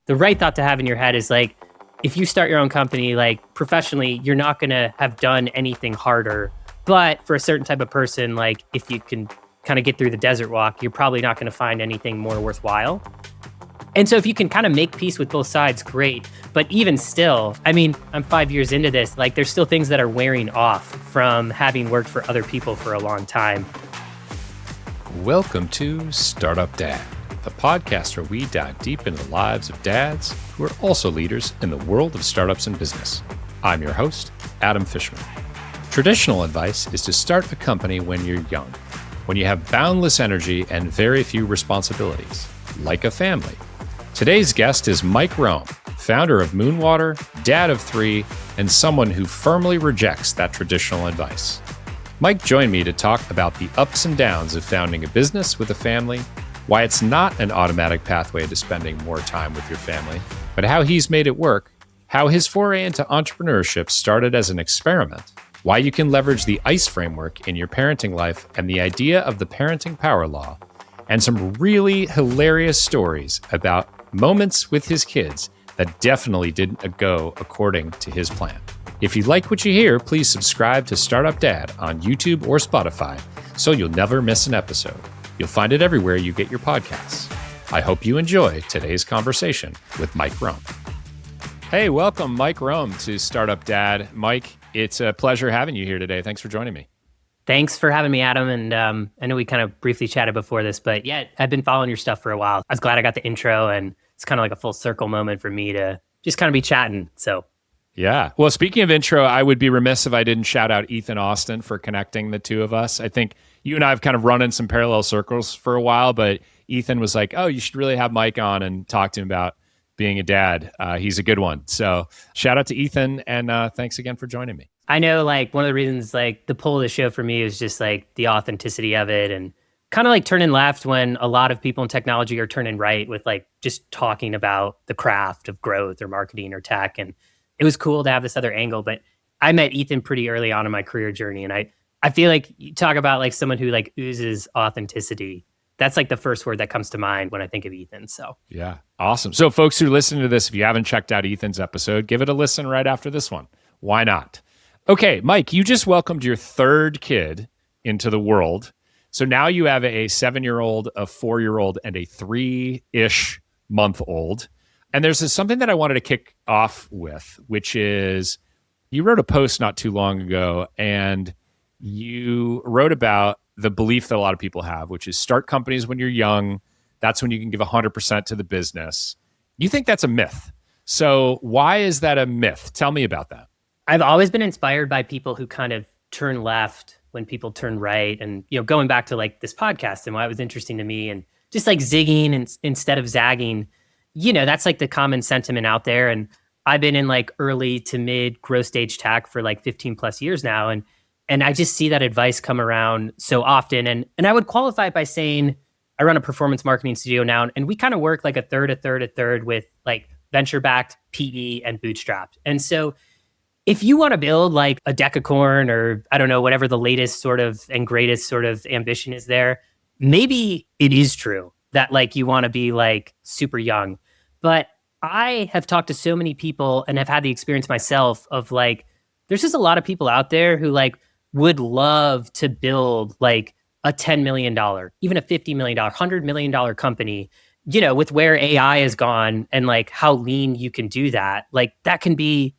the right thought to have in your head is like, if you start your own company, like professionally, you're not going to have done anything harder. But for a certain type of person, like if you can kind of get through the desert walk, you're probably not going to find anything more worthwhile. And so if you can kind of make peace with both sides, great. But even still, I mean, I'm 5 years into this, like there's still things that are wearing off from having worked for other people for a long time. Welcome to Startup Dad, the podcast where we dive deep into the lives of dads who are also leaders in the world of startups and business. I'm your host, Adam Fishman. Traditional advice is to start a company when you're young, when you have boundless energy and very few responsibilities, like a family. Today's guest is Mike Rome, founder of Moonwater, dad of 3, and someone who firmly rejects that traditional advice. Mike joined me to talk about the ups and downs of founding a business with a family, why it's not an automatic pathway to spending more time with your family, but how he's made it work, how his foray into entrepreneurship started as an experiment, why you can leverage the ICE framework in your parenting life and the idea of the parenting power law, and some really hilarious stories about moments with his kids that definitely didn't go according to his plan. If you like what you hear, please subscribe to Startup Dad on YouTube or Spotify so you'll never miss an episode. You'll find it everywhere you get your podcasts. I hope you enjoy today's conversation with Mike Rome. Hey, welcome Mike Rome to Startup Dad. Mike, it's a pleasure having you here today. Thanks for joining me. Thanks for having me, Adam. And I know we kind of briefly chatted before this, but yeah, I've been following your stuff for a while. I was glad I got the intro, and it's kind of like a full circle moment for me to just kind of be chatting. So yeah. Well, speaking of intro, I would be remiss if I didn't shout out Ethan Austin for connecting the two of us. I think you and I have kind of run in some parallel circles for a while, but Ethan was like, oh, you should really have Mike on and talk to him about being a dad. He's a good one. So shout out to Ethan, and thanks again for joining me. I know like one of the reasons like the pull of the show for me is just like the authenticity of it, and kind of like turning left when a lot of people in technology are turning right with like just talking about the craft of growth or marketing or tech. And it was cool to have this other angle, but I met Ethan pretty early on in my career journey. And I feel like you talk about like someone who like oozes authenticity. That's like the first word that comes to mind when I think of Ethan. So yeah, awesome. So folks who listen to this, if you haven't checked out Ethan's episode, give it a listen right after this one. Why not? Okay, Mike, you just welcomed your third kid into the world. So now you have a 7-year-old, a 4-year-old, and a 3-ish month old. And there's something that I wanted to kick off with, which is you wrote a post not too long ago, and you wrote about the belief that a lot of people have, which is start companies when you're young. That's when you can give 100% to the business. You think that's a myth. So why is that a myth? Tell me about that. I've always been inspired by people who kind of turn left when people turn right. And, you know, going back to like this podcast and why it was interesting to me, and just like zigging and instead of zagging, you know, that's like the common sentiment out there. And I've been in like early to mid growth stage tech for like 15 plus years now. And I just see that advice come around so often. And I would qualify it by saying I run a performance marketing studio now, and we kind of work like a third with like venture-backed, PE, and bootstrapped. And so if you want to build like a decacorn or I don't know, whatever the latest sort of and greatest sort of ambition is there, maybe it is true that like you want to be like super young. But I have talked to so many people and have had the experience myself of like, there's just a lot of people out there who like would love to build like a $10 million, even a $50 million, $100 million company, you know, with where AI has gone and like how lean you can do that. Like that can be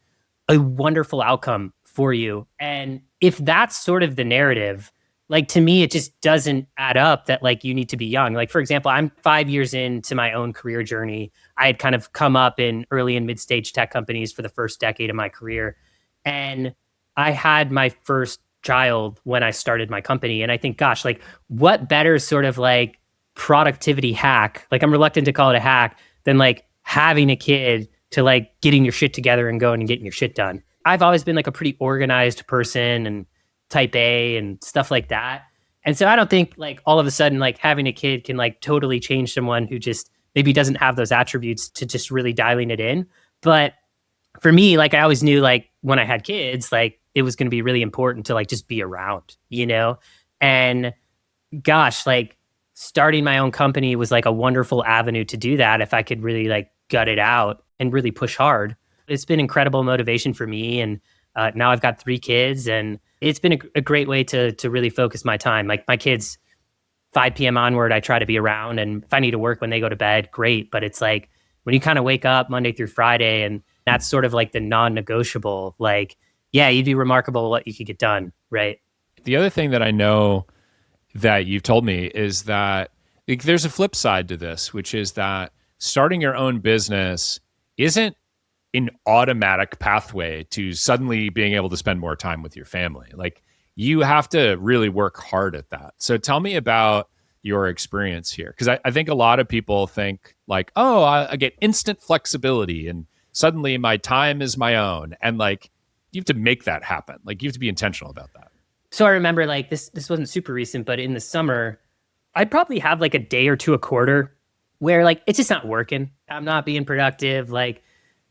a wonderful outcome for you. And if that's sort of the narrative, like to me, it just doesn't add up that like you need to be young. Like, for example, I'm 5 years into my own career journey. I had kind of come up in early and mid-stage tech companies for the first decade of my career. And I had my first child when I started my company. And I think, gosh, like what better sort of like productivity hack, like I'm reluctant to call it a hack, than like having a kid to like getting your shit together and going and getting your shit done. I've always been like a pretty organized person and type A and stuff like that. And so I don't think like all of a sudden like having a kid can like totally change someone who just maybe doesn't have those attributes to just really dialing it in. But for me, like I always knew like when I had kids, like it was going to be really important to like just be around, you know? And gosh, like starting my own company was like a wonderful avenue to do that if I could really like gut it out and really push hard. It's been incredible motivation for me. And now I've got 3 kids, and it's been a great way to really focus my time. Like my kids, 5 p.m. onward, I try to be around. And if I need to work when they go to bed, great. But it's like when you kind of wake up Monday through Friday, and that's sort of like the non-negotiable, like, yeah, you'd be remarkable what you could get done, right? The other thing that I know that you've told me is that like, there's a flip side to this, which is that starting your own business isn't an automatic pathway to suddenly being able to spend more time with your family. Like you have to really work hard at that. So tell me about your experience here. Because I think a lot of people think like, oh, I get instant flexibility and suddenly my time is my own. And like, you have to make that happen. Like you have to be intentional about that. So I remember like this wasn't super recent, but in the summer, I'd probably have like a day or two a quarter where like it's just not working. I'm not being productive, like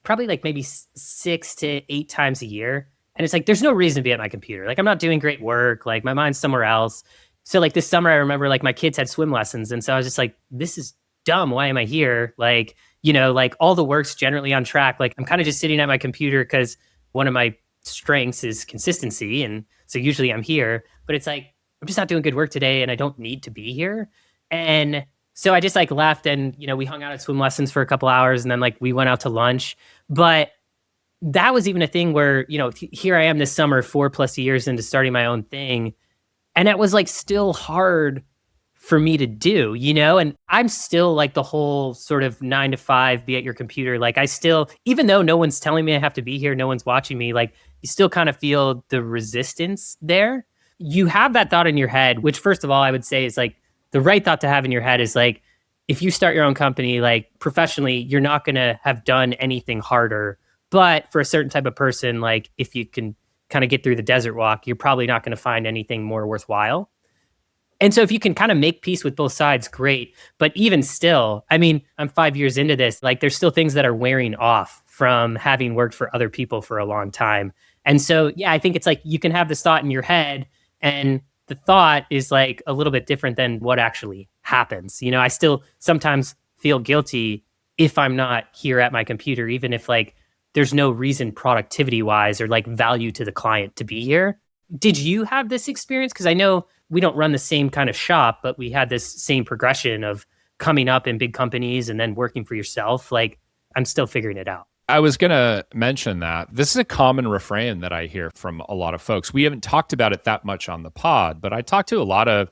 probably like maybe 6 to 8 times a year. And it's like there's no reason to be at my computer. Like I'm not doing great work, like my mind's somewhere else. So like this summer I remember like my kids had swim lessons, and so I was just like, this is dumb. Why am I here? Like, like all the work's generally on track. Like I'm kind of just sitting at my computer because one of my strengths is consistency, and so usually I'm here, but it's like I'm just not doing good work today and I don't need to be here. And so I just like left, and we hung out at swim lessons for a couple hours, and then like we went out to lunch. But that was even a thing where here I am this summer 4+ years into starting my own thing, and it was like still hard for me to do, and I'm still like the whole sort of 9 to 5, be at your computer. Like I still, even though no one's telling me I have to be here, no one's watching me, like you still kind of feel the resistance there. You have that thought in your head, which first of all, I would say is like the right thought to have in your head is like, if you start your own company, like professionally, you're not going to have done anything harder. But for a certain type of person, like if you can kind of get through the desert walk, you're probably not going to find anything more worthwhile. And so if you can kind of make peace with both sides, great. But even still, I mean, I'm 5 years into this, like there's still things that are wearing off from having worked for other people for a long time. And so, yeah, I think it's like you can have this thought in your head, and the thought is like a little bit different than what actually happens. I still sometimes feel guilty if I'm not here at my computer, even if like there's no reason productivity wise or like value to the client to be here. Did you have this experience? Because I know we don't run the same kind of shop, but we had this same progression of coming up in big companies and then working for yourself. Like I'm still figuring it out. I was going to mention that this is a common refrain that I hear from a lot of folks. We haven't talked about it that much on the pod, but I talk to a lot of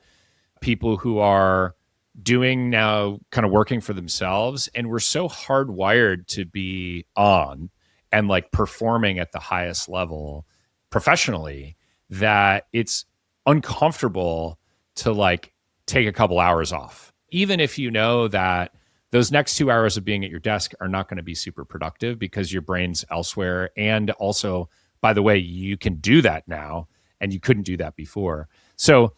people who are doing now kind of working for themselves, and we're so hardwired to be on and like performing at the highest level professionally that it's uncomfortable to like take a couple hours off. Even if you know that those next 2 hours of being at your desk are not going to be super productive because your brain's elsewhere. And also, by the way, you can do that now and you couldn't do that before. So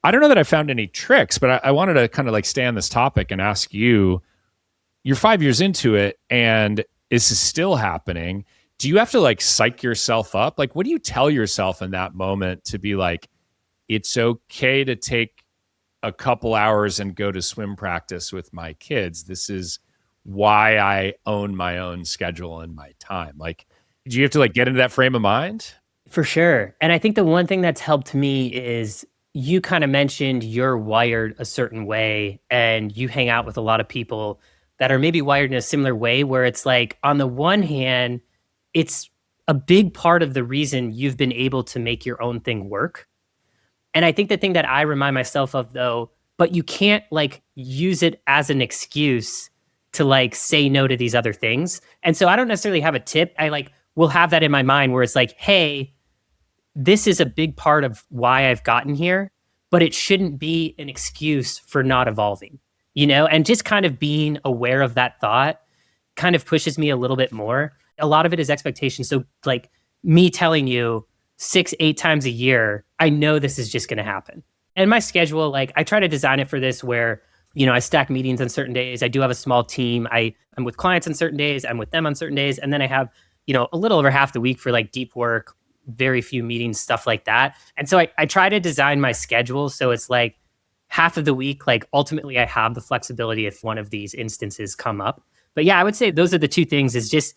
I don't know that I found any tricks, but I wanted to kind of like stay on this topic and ask you, you're 5 years into it and this is still happening. Do you have to like psych yourself up? Like, what do you tell yourself in that moment to be like, it's okay to take a couple hours and go to swim practice with my kids. This is why I own my own schedule and my time. Like, do you have to like get into that frame of mind? For sure. And I think the one thing that's helped me is you kind of mentioned you're wired a certain way, and you hang out with a lot of people that are maybe wired in a similar way, where it's like, on the one hand, it's a big part of the reason you've been able to make your own thing work. And I think the thing that I remind myself of though, but you can't like use it as an excuse to like say no to these other things. And so I don't necessarily have a tip. I like will have that in my mind where it's like, hey, this is a big part of why I've gotten here, but it shouldn't be an excuse for not evolving, and just kind of being aware of that thought kind of pushes me a little bit more. A lot of it is expectation. So like me telling you 6-8 times a year, I know this is just going to happen. And my schedule, like I try to design it for this where, I stack meetings on certain days. I do have a small team. I'm with clients on certain days. I'm with them on certain days. And then I have, a little over half the week for like deep work, very few meetings, stuff like that. And so I try to design my schedule so it's like half of the week, like ultimately I have the flexibility if one of these instances come up. But yeah, I would say those are the two things is just,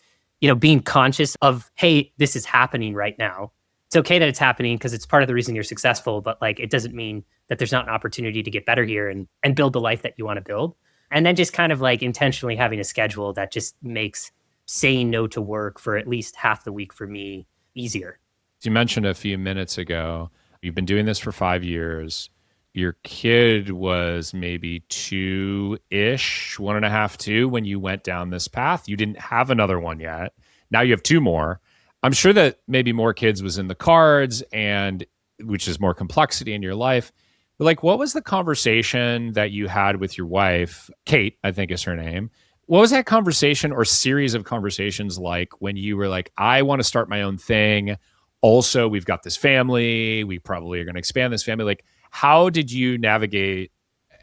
being conscious of, hey, this is happening right now. It's okay that it's happening because it's part of the reason you're successful, but like it doesn't mean that there's not an opportunity to get better here and build the life that you want to build. And then just kind of like intentionally having a schedule that just makes saying no to work for at least half the week for me easier. You mentioned a few minutes ago, you've been doing this for 5 years. Your kid was maybe 2-ish, 1.5, 2, when you went down this path. You didn't have another one yet. Now you have 2 more. I'm sure that maybe more kids was in the cards, and which is more complexity in your life. But like, what was the conversation that you had with your wife, Kate, I think is her name? What was that conversation or series of conversations like when you were like, I want to start my own thing. Also, we've got this family. We probably are going to expand this family. Like, how did you navigate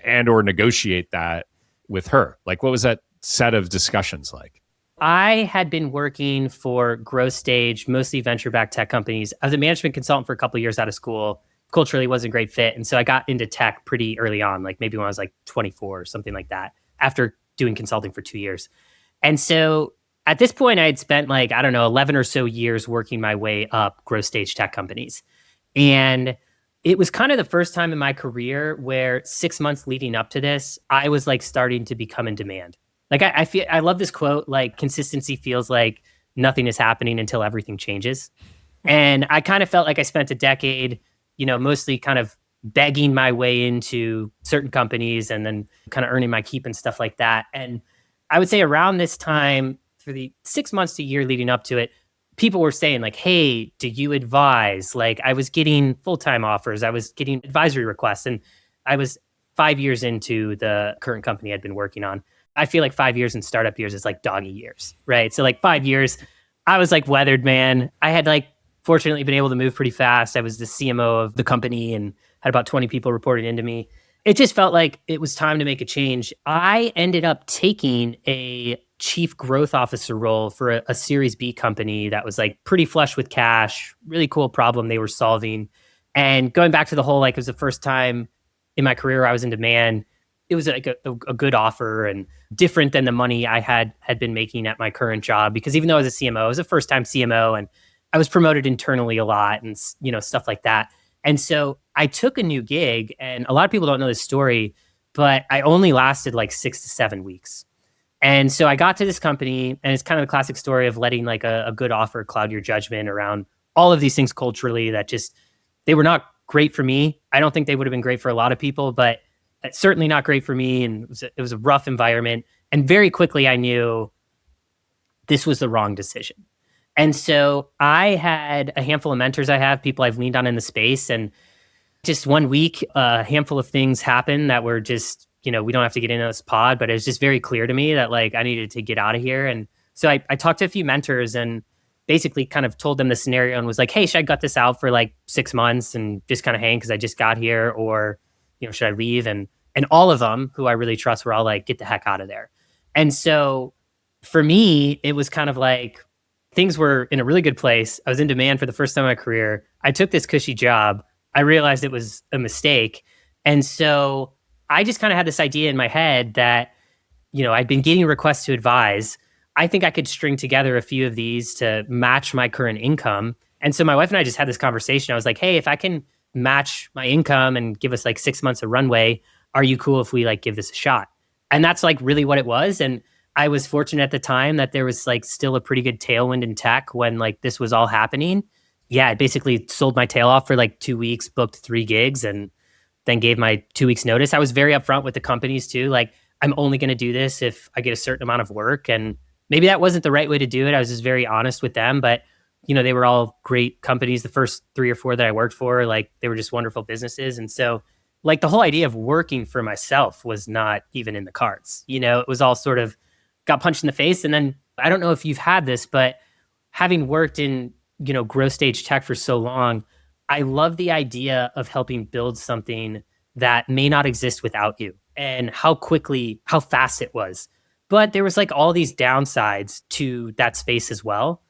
and or negotiate that with her? Like, what was that set of discussions like? I had been working for growth stage, mostly venture-backed tech companies. I was a management consultant for a couple of years out of school. Culturally wasn't a great fit. And so I got into tech pretty early on, like maybe when I was like 24 or something like that, after doing consulting for 2 years. And so at this point, I had spent like, I don't know, 11 or so years working my way up growth stage tech companies. And it was kind of the first time in my career where 6 months leading up to this, I was like starting to become in demand. Like I love this quote, like consistency feels like nothing is happening until everything changes. And I kind of felt like I spent a decade, mostly kind of begging my way into certain companies and then kind of earning my keep and stuff like that. And I would say around this time, for the 6 months to a year leading up to it, people were saying like, hey, do you advise? Like I was getting full-time offers. I was getting advisory requests. And I was 5 years into the current company I'd been working on. I feel like 5 years in startup years is like doggy years, right? So like 5 years, I was like weathered, man. I had like fortunately been able to move pretty fast. I was the CMO of the company and had about 20 people reporting into me. It just felt like it was time to make a change. I ended up taking a chief growth officer role for a Series B company that was like pretty flush with cash, really cool problem they were solving. And going back to the whole, like it was the first time in my career I was in demand. It was like a good offer and different than the money I had been making at my current job. Because even though I was a CMO, I was a first time CMO and I was promoted internally a lot and, stuff like that. And so I took a new gig, and a lot of people don't know this story, but I only lasted like 6 to 7 weeks. And so I got to this company, and it's kind of the classic story of letting like a good offer cloud your judgment around all of these things culturally that just, they were not great for me. I don't think they would have been great for a lot of people, but certainly not great for me. And it was a rough environment. And very quickly I knew this was the wrong decision. And so I had a handful of mentors people I've leaned on in the space. And just 1 week, a handful of things happened that were just, we don't have to get into this pod, but it was just very clear to me that like I needed to get out of here. And so I talked to a few mentors and basically kind of told them the scenario and was like, hey, should I gut this out for like 6 months and just kind of hang because I just got here, or, should I leave? And all of them who I really trust were all like, get the heck out of there. And so for me, it was kind of like, things were in a really good place. I was in demand for the first time in my career. I took this cushy job. I realized it was a mistake. And so I just kind of had this idea in my head that, I'd been getting requests to advise. I think I could string together a few of these to match my current income. And so my wife and I just had this conversation. I was like, hey, if I can match my income and give us like 6 months of runway, are you cool if we like give this a shot? And that's like really what it was. And I was fortunate at the time that there was like still a pretty good tailwind in tech when like this was all happening. Yeah, I basically sold my tail off for like 2 weeks, booked 3 gigs, and then gave my 2 weeks notice. I was very upfront with the companies too. Like, I'm only going to do this if I get a certain amount of work. And maybe that wasn't the right way to do it. I was just very honest with them, but they were all great companies. The first 3 or 4 that I worked for, like they were just wonderful businesses. And so like the whole idea of working for myself was not even in the cards. It was all sort of got punched in the face. And then I don't know if you've had this, but having worked in, growth stage tech for so long, I love the idea of helping build something that may not exist without you, and how fast it was. But there was like all these downsides to that space as well.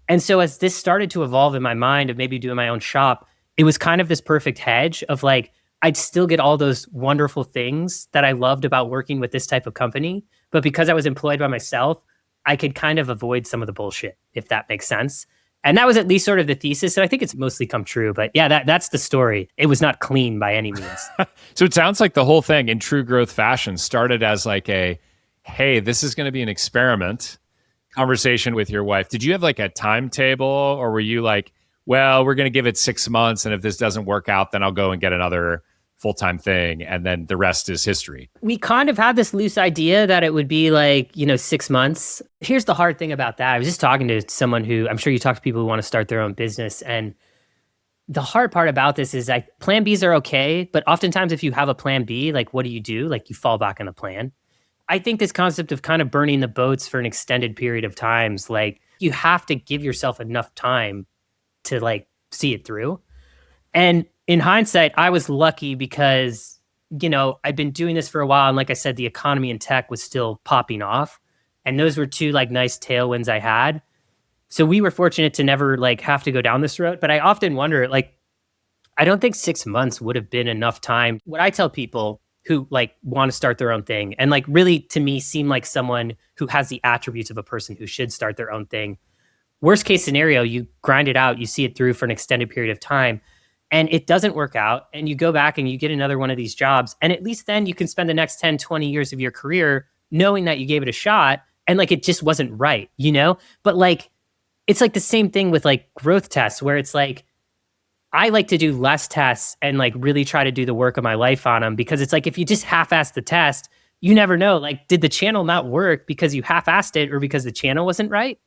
And so as this started to evolve in my mind of maybe doing my own shop, it was kind of this perfect hedge of like, I'd still get all those wonderful things that I loved about working with this type of company, But because I was employed by myself, I could kind of avoid some of the bullshit, if that makes sense. And that was at least sort of the thesis. And I think it's mostly come true. But yeah, that's the story. It was not clean by any means. So it sounds like the whole thing in true growth fashion started as like hey, this is going to be an experiment conversation with your wife. Did you have like a timetable, or were you like, well, we're going to give it 6 months, and if this doesn't work out, then I'll go and get another full-time thing, and then the rest is history? We kind of had this loose idea that it would be like, 6 months. Here's the hard thing about that. I was just talking to someone who, I'm sure you talk to people who want to start their own business. And the hard part about this is like plan Bs are okay, but oftentimes if you have a plan B, like what do? Like you fall back on the plan. I think this concept of kind of burning the boats for an extended period of times, like you have to give yourself enough time to like see it through. And in hindsight, I was lucky because, I'd been doing this for a while. And like I said, the economy and tech was still popping off. And those were two like nice tailwinds I had. So we were fortunate to never like have to go down this road. But I often wonder, like, I don't think 6 months would have been enough time. What I tell people who like want to start their own thing and like really to me seem like someone who has the attributes of a person who should start their own thing. Worst case scenario, you grind it out, you see it through for an extended period of time and it doesn't work out and you go back and you get another one of these jobs. And at least then you can spend the next 10, 20 years of your career knowing that you gave it a shot and like it just wasn't right, But like, it's like the same thing with like growth tests where it's like, I like to do less tests and like really try to do the work of my life on them because it's like if you just half-ass the test, you never know. Like, did the channel not work because you half-assed it or because the channel wasn't right?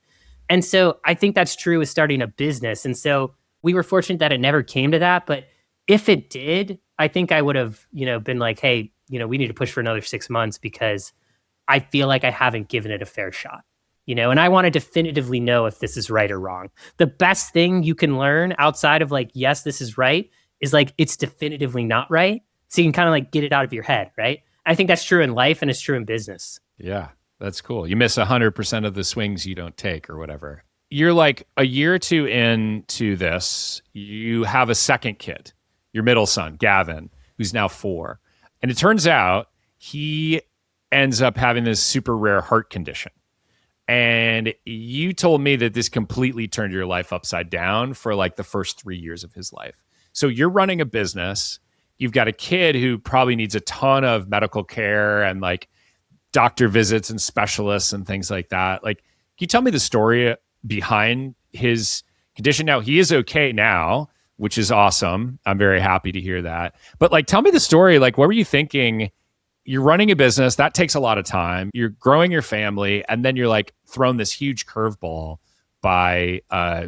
And so I think that's true with starting a business. And so we were fortunate that it never came to that. But if it did, I think I would have, been like, hey, we need to push for another 6 months because I feel like I haven't given it a fair shot. And I want to definitively know if this is right or wrong. The best thing you can learn outside of like, yes, this is right, is like, it's definitively not right. So you can kind of like get it out of your head, right? I think that's true in life and it's true in business. Yeah, that's cool. You miss 100% of the swings you don't take or whatever. You're like a year or two into this, you have a second kid, your middle son, Gavin, who's now 4. And it turns out he ends up having this super rare heart condition. And you told me that this completely turned your life upside down for like the first 3 years of his life. So you're running a business. You've got a kid who probably needs a ton of medical care and like doctor visits and specialists and things like that. Like, can you tell me the story behind his condition? Now, he is okay now, which is awesome. I'm very happy to hear that. But like, tell me the story. Like, what were you thinking? You're running a business, that takes a lot of time. You're growing your family, and then you're like thrown this huge curveball by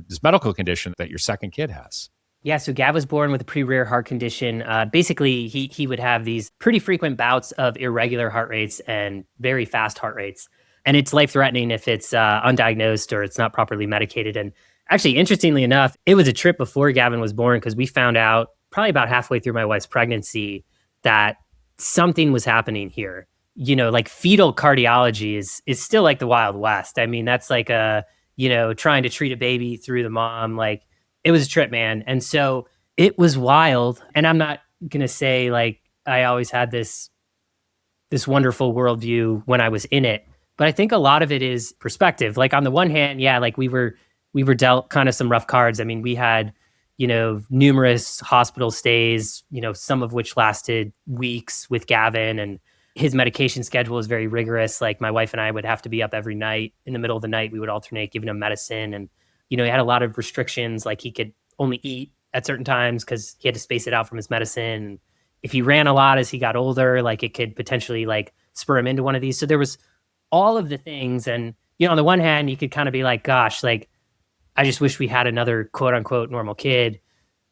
this medical condition that your second kid has. Yeah, so Gav was born with a pretty rare heart condition. Basically, he would have these pretty frequent bouts of irregular heart rates and very fast heart rates. And it's life-threatening if it's undiagnosed or it's not properly medicated. And actually, interestingly enough, it was a trip before Gavin was born because we found out probably about halfway through my wife's pregnancy that something was happening here. Like fetal cardiology is still like the Wild West. I mean, that's like trying to treat a baby through the mom. Like it was a trip, man. And so it was wild. And I'm not going to say like I always had this wonderful worldview when I was in it, but I think a lot of it is perspective. Like on the one hand, yeah, like we were dealt kind of some rough cards. I mean, we had numerous hospital stays, some of which lasted weeks with Gavin, and his medication schedule is very rigorous. Like my wife and I would have to be up every night. In the middle of the night, we would alternate giving him medicine. And, he had a lot of restrictions, like he could only eat at certain times because he had to space it out from his medicine. And if he ran a lot as he got older, like it could potentially like spur him into one of these. So there was all of the things. And, on the one hand, you could kind of be like, gosh, like, I just wish we had another quote unquote normal kid.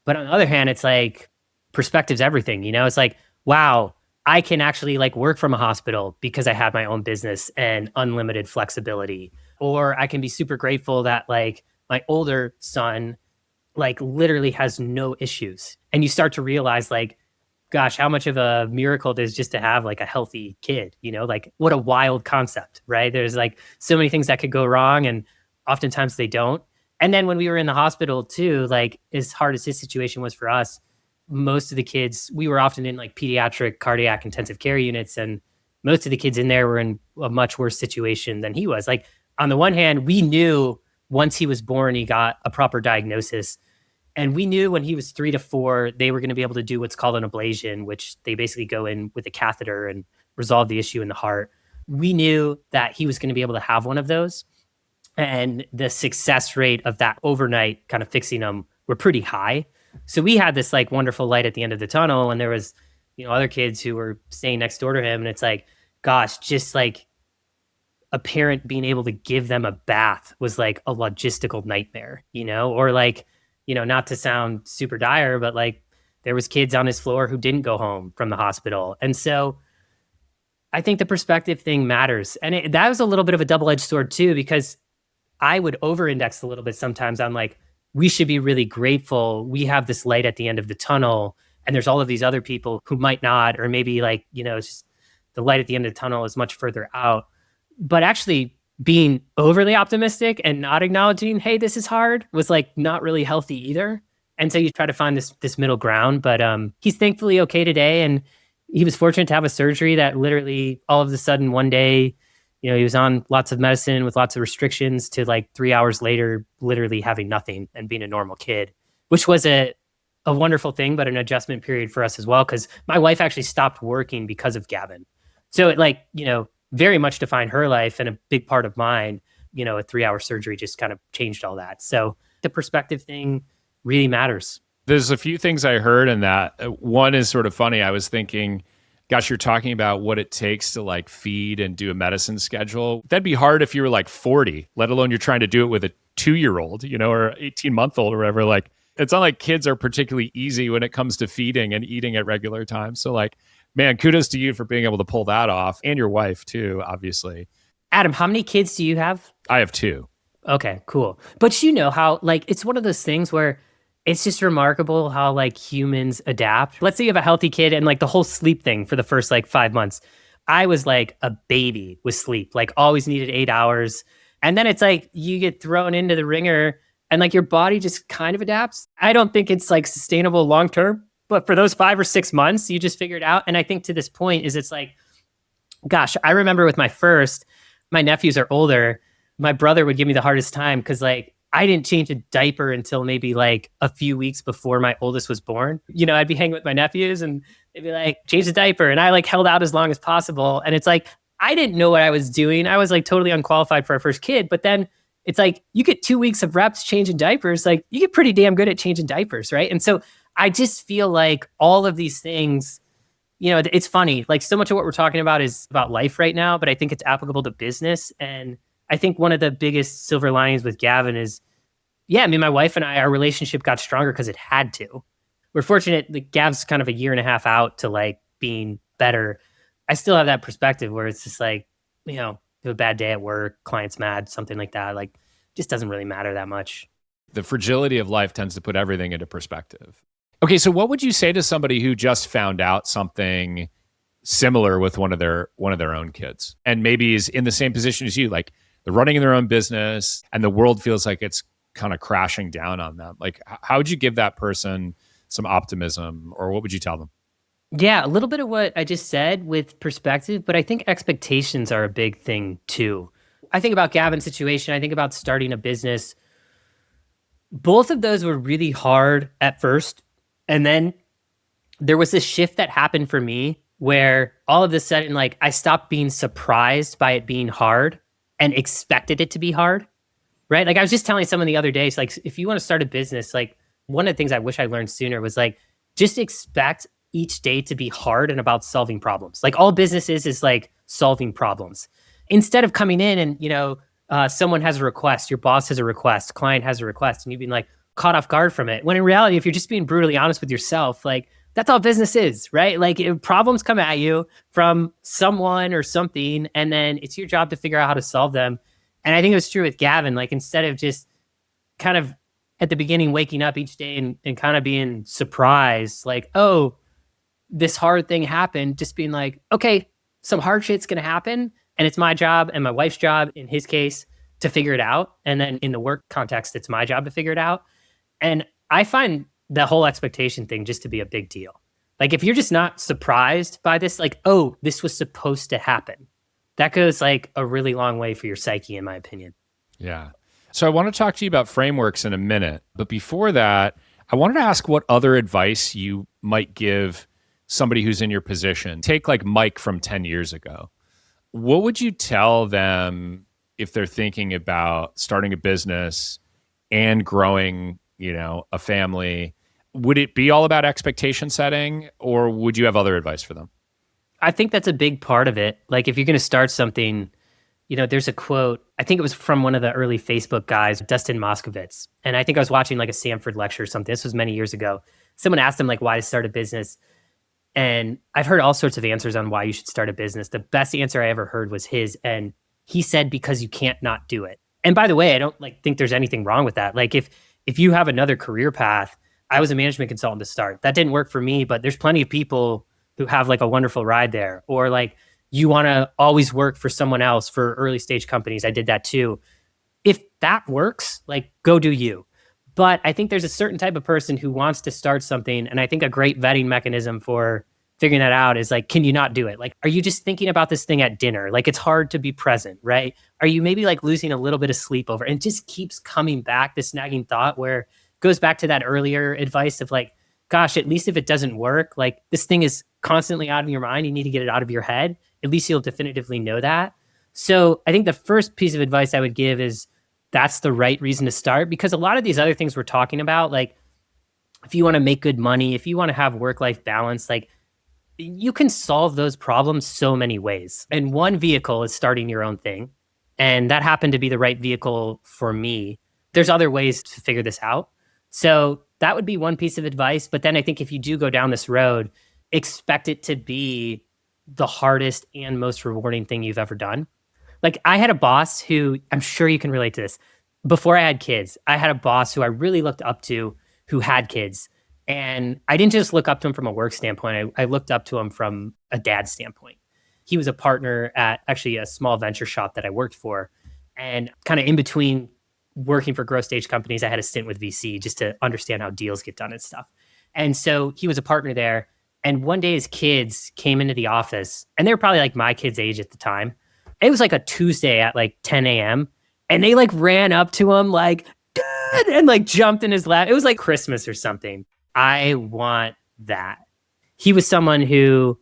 But on the other hand, it's like perspective's everything, It's like, wow, I can actually like work from a hospital because I have my own business and unlimited flexibility. Or I can be super grateful that like my older son like literally has no issues. And you start to realize like, gosh, how much of a miracle it is just to have like a healthy kid, like what a wild concept, right? There's like so many things that could go wrong and oftentimes they don't. And then when we were in the hospital too, like as hard as his situation was for us, most of the kids, we were often in like pediatric cardiac intensive care units. And most of the kids in there were in a much worse situation than he was. Like, on the one hand, we knew once he was born, he got a proper diagnosis. And we knew when he was 3 to 4, they were going to be able to do what's called an ablation, which they basically go in with a catheter and resolve the issue in the heart. We knew that he was going to be able to have one of those. And the success rate of that overnight kind of fixing him were pretty high. So we had this like wonderful light at the end of the tunnel. And there was, other kids who were staying next door to him. And it's like, gosh, just like a parent being able to give them a bath was like a logistical nightmare, or like, not to sound super dire, but like there was kids on his floor who didn't go home from the hospital. And so I think the perspective thing matters. And that was a little bit of a double-edged sword too, because I would over-index a little bit sometimes on like, we should be really grateful. We have this light at the end of the tunnel, and there's all of these other people who might not, or maybe like, it's just the light at the end of the tunnel is much further out. But actually being overly optimistic and not acknowledging, hey, this is hard, was like not really healthy either. And so you try to find this middle ground. But he's thankfully okay today. And he was fortunate to have a surgery that literally all of a sudden one day, he was on lots of medicine with lots of restrictions to like 3 hours later, literally having nothing and being a normal kid, which was a wonderful thing, but an adjustment period for us as well. Because my wife actually stopped working because of Gavin. So it like, very much defined her life, and a big part of mine. A 3-hour surgery just kind of changed all that. So the perspective thing really matters. There's a few things I heard in that. One is sort of funny. I was thinking, gosh, you're talking about what it takes to like feed and do a medicine schedule. That'd be hard if you were like 40, let alone you're trying to do it with a 2-year-old, or 18-month-old or whatever. Like, it's not like kids are particularly easy when it comes to feeding and eating at regular times. So like, man, kudos to you for being able to pull that off, and your wife too, obviously. Adam, how many kids do you have? I have 2. Okay, cool. But how like it's one of those things where it's just remarkable how like humans adapt. Let's say you have a healthy kid and like the whole sleep thing for the first like 5 months. I was like a baby with sleep, like always needed 8 hours. And then it's like you get thrown into the ringer and like your body just kind of adapts. I don't think it's like sustainable long term. But for those 5 or 6 months, you just figure it out. And I think to this point is it's like, gosh, I remember with my nephews are older. My brother would give me the hardest time because like I didn't change a diaper until maybe like a few weeks before my oldest was born. I'd be hanging with my nephews and they'd be like, change the diaper. And I like held out as long as possible. And it's like, I didn't know what I was doing. I was like totally unqualified for our first kid. But then it's like, you get 2 weeks of reps changing diapers. Like you get pretty damn good at changing diapers, right? And so I just feel like all of these things, it's funny. Like so much of what we're talking about is about life right now, but I think it's applicable to business. And I think one of the biggest silver linings with Gavin is, my wife and I, our relationship got stronger because it had to. We're fortunate that Gav's kind of a year and a half out to like being better. I still have that perspective where it's just like, have a bad day at work, client's mad, something like that. Like just doesn't really matter that much. The fragility of life tends to put everything into perspective. Okay, so what would you say to somebody who just found out something similar with one of their own kids, and maybe is in the same position as you, like they're running their own business and the world feels like it's kind of crashing down on them? Like, how would you give that person some optimism, or what would you tell them? Yeah, a little bit of what I just said with perspective, but I think expectations are a big thing too. I think about Gavin's situation. I think about starting a business. Both of those were really hard at first. And then there was this shift that happened for me where all of a sudden, like I stopped being surprised by it being hard and expected it to be hard, right? Like I was just telling someone the other day, it's like, if you want to start a business, like one of the things I wish I learned sooner was like, just expect each day to be hard and about solving problems. Like all business is like solving problems. Instead of coming in and, someone has a request, your boss has a request, client has a request, and you've been like, caught off guard from it. When in reality, if you're just being brutally honest with yourself, like that's all business is, right? Like if problems come at you from someone or something, and then it's your job to figure out how to solve them. And I think it was true with Gavin. Like instead of just kind of at the beginning waking up each day and kind of being surprised, like, oh, this hard thing happened, just being like, okay, some hard shit's gonna happen, and it's my job and my wife's job in his case to figure it out. And then in the work context, it's my job to figure it out. And I find the whole expectation thing just to be a big deal. Like if you're just not surprised by this, like, oh, this was supposed to happen, that goes like a really long way for your psyche, in my opinion. Yeah. So I want to talk to you about frameworks in a minute. But before that, I wanted to ask what other advice you might give somebody who's in your position. Take like Mike from 10 years ago. What would you tell them if they're thinking about starting a business and growing, a family? Would it be all about expectation setting, or would you have other advice for them? I think that's a big part of it. Like if you're going to start something, there's a quote, I think it was from one of the early Facebook guys, Dustin Moskovitz. And I think I was watching like a Stanford lecture or something. This was many years ago. Someone asked him like why to start a business. And I've heard all sorts of answers on why you should start a business. The best answer I ever heard was his. And he said, because you can't not do it. And by the way, I don't think there's anything wrong with that. Like if you have another career path, I was a management consultant to start. That didn't work for me, but there's plenty of people who have like a wonderful ride there. Or like you want to always work for someone else for early stage companies. I did that too. If that works, like go do you. But I think there's a certain type of person who wants to start something. And I think a great vetting mechanism for figuring that out is like, can you not do it? Like, are you just thinking about this thing at dinner? Like, it's hard to be present, right? Are you maybe like losing a little bit of sleep over? And it just keeps coming back, this nagging thought where it goes back to that earlier advice of like, gosh, at least if it doesn't work, like this thing is constantly out of your mind. You need to get it out of your head. At least you'll definitively know that. So I think the first piece of advice I would give is that's the right reason to start, because a lot of these other things we're talking about, like if you want to make good money, if you want to have work-life balance, like you can solve those problems so many ways. And one vehicle is starting your own thing. And that happened to be the right vehicle for me. There's other ways to figure this out. So that would be one piece of advice. But then I think if you do go down this road, expect it to be the hardest and most rewarding thing you've ever done. Like I had a boss who, I'm sure you can relate to this. Before I had kids, I had a boss who I really looked up to who had kids. And I didn't just look up to him from a work standpoint. I looked up to him from a dad standpoint. He was a partner at actually a small venture shop that I worked for. And kind of in between working for growth stage companies, I had a stint with VC just to understand how deals get done and stuff. And so he was a partner there. And one day his kids came into the office, and they were probably like my kids' age at the time. It was like a Tuesday at like 10 a.m. And they like ran up to him like, Dad, and like jumped in his lap. It was like Christmas or something. I want that. He was someone who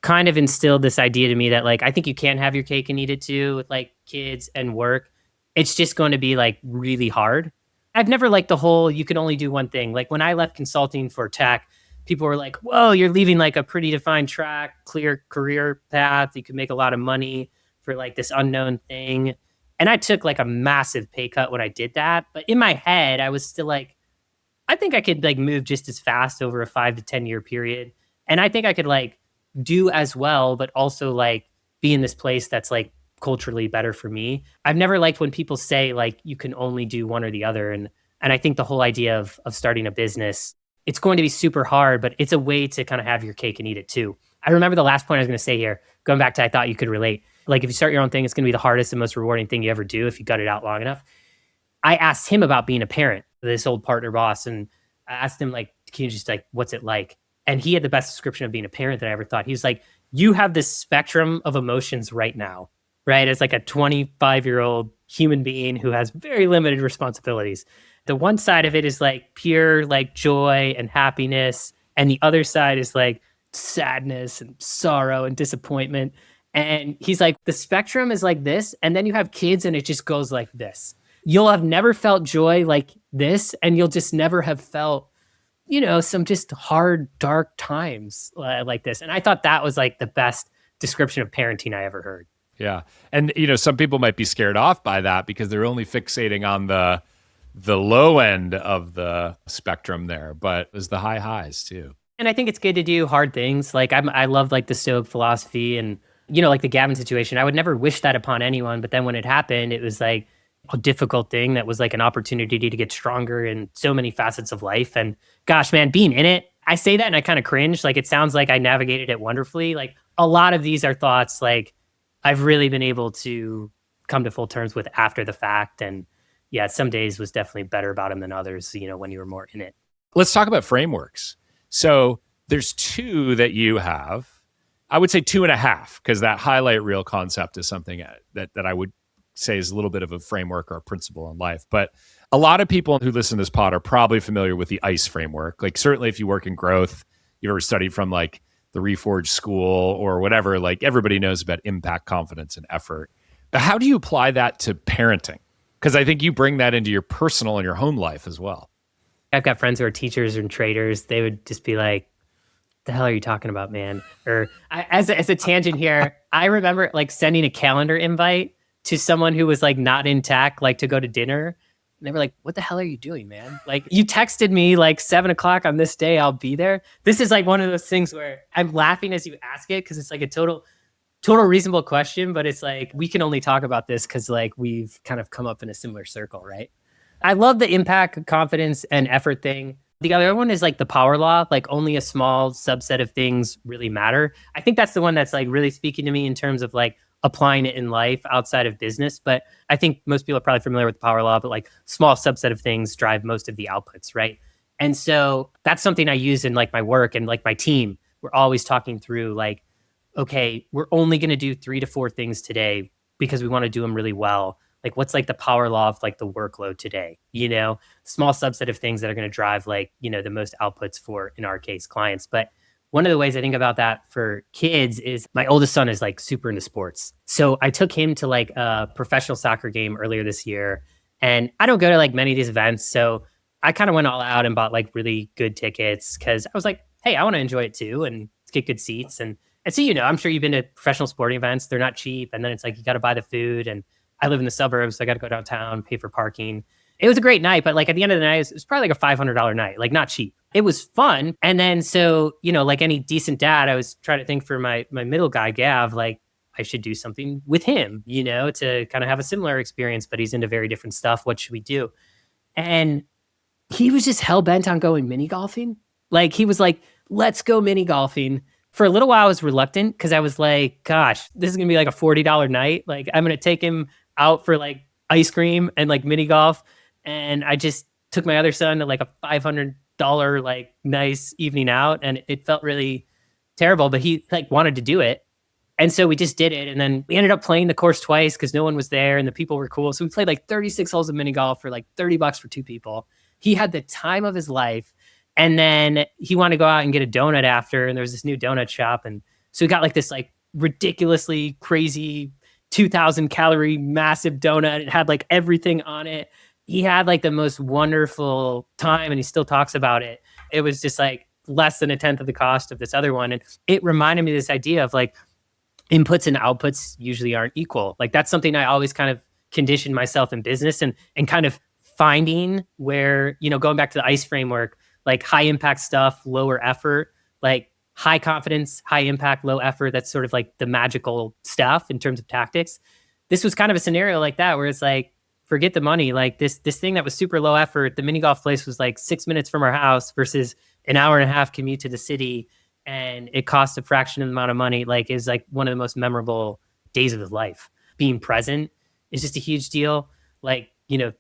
kind of instilled this idea to me that like, I think you can have your cake and eat it too with like kids and work. It's just going to be like really hard. I've never liked the whole, you can only do one thing. Like when I left consulting for tech, people were like, whoa, you're leaving like a pretty defined track, clear career path. You could make a lot of money for like this unknown thing. And I took like a massive pay cut when I did that. But in my head, I was still like, I think I could like move just as fast over a 5 to 10 year period. And I think I could like do as well, but also like be in this place that's like culturally better for me. I've never liked when people say like you can only do one or the other. And I think the whole idea of starting a business, it's going to be super hard, but it's a way to kind of have your cake and eat it too. I remember the last point I was going to say here, going back to I thought you could relate. Like if you start your own thing, it's going to be the hardest and most rewarding thing you ever do if you gut it out long enough. I asked him about being a parent, this old partner boss, and I asked him like, can you just like, what's it like? And he had the best description of being a parent that I ever thought. He was like, you have this spectrum of emotions right now, right? As like a 25-year-old human being who has very limited responsibilities. The one side of it is like pure like joy and happiness. And the other side is like sadness and sorrow and disappointment. And he's like, the spectrum is like this. And then you have kids and it just goes like this. You'll have never felt joy like this. And you'll just never have felt, some just hard, dark times like this. And I thought that was like the best description of parenting I ever heard. Yeah. And, some people might be scared off by that because they're only fixating on the low end of the spectrum there, but there's the high highs too. And I think it's good to do hard things. Like I love like the Stoic philosophy and, like the Gavin situation. I would never wish that upon anyone. But then when it happened, it was like a difficult thing that was like an opportunity to get stronger in so many facets of life. And gosh, man, being in it, I say that and I kind of cringe. Like it sounds like I navigated it wonderfully. Like a lot of these are thoughts like I've really been able to come to full terms with after the fact. And yeah, some days was definitely better about them than others, when you were more in it. Let's talk about frameworks. So There's two that you have. I would say two and a half, because that highlight reel concept is something that I would say is a little bit of a framework or a principle in life. But a lot of people who listen to this pod are probably familiar with the ICE framework. Like certainly if you work in growth, you've ever studied from like the Reforge school or whatever, like everybody knows about impact, confidence, and effort. But how do you apply that to parenting? Because I think you bring that into your personal and your home life as well. I've got friends who are teachers and traders. They would just be like, the hell are you talking about, man? Or as a tangent here, I remember like sending a calendar invite to someone who was like not in tech, like to go to dinner. And they were like, what the hell are you doing, man? Like you texted me like 7:00 on this day, I'll be there. This is like one of those things where I'm laughing as you ask it, because it's like a total reasonable question, but it's like, we can only talk about this because like we've kind of come up in a similar circle, right? I love the impact, confidence, and effort thing. The other one is like the power law, like only a small subset of things really matter. I think that's the one that's like really speaking to me in terms of like applying it in life outside of business. But I think most people are probably familiar with the power law, but like small subset of things drive most of the outputs, right? And so that's something I use in like my work and like my team. We're always talking through like, okay, we're only going to do 3 to 4 things today because we want to do them really well. Like what's like the power law of like the workload today, small subset of things that are going to drive like, the most outputs for, in our case, clients. But one of the ways I think about that for kids is my oldest son is like super into sports. So I took him to like a professional soccer game earlier this year, and I don't go to like many of these events. So I kind of went all out and bought like really good tickets because I was like, hey, I want to enjoy it too and get good seats. And so, I'm sure you've been to professional sporting events. They're not cheap. And then it's like, you got to buy the food, and I live in the suburbs, so I got to go downtown, pay for parking. It was a great night, but like at the end of the night, it was probably like a $500 night, like not cheap. It was fun. And then so, like any decent dad, I was trying to think for my middle guy, Gav, like I should do something with him, to kind of have a similar experience, but he's into very different stuff. What should we do? And he was just hell bent on going mini golfing. Like he was like, let's go mini golfing. For a little while, I was reluctant because I was like, gosh, this is going to be like a $40 night. Like I'm going to take him out for like ice cream and like mini golf. And I just took my other son to like a $500 like nice evening out. And it felt really terrible, but he like wanted to do it. And so we just did it. And then we ended up playing the course twice because no one was there and the people were cool. So we played like 36 holes of mini golf for like $30 for 2 people. He had the time of his life. And then he wanted to go out and get a donut after. And there was this new donut shop. And so we got like this like ridiculously crazy 2,000 calorie massive donut. It had like everything on it. He had like the most wonderful time, and he still talks about it. It was just like less than a tenth of the cost of this other one. And it reminded me of this idea of like inputs and outputs usually aren't equal. Like that's something I always kind of conditioned myself in business and kind of finding where, going back to the ICE framework, like high impact stuff, lower effort, like high confidence, high impact, low effort. That's sort of like the magical stuff in terms of tactics. This was kind of a scenario like that where it's like, forget the money. Like this thing that was super low effort, the mini golf place was like 6 minutes from our house versus an hour and a half commute to the city. And it cost a fraction of the amount of money. Like is like one of the most memorable days of his life. Being present is just a huge deal. Like,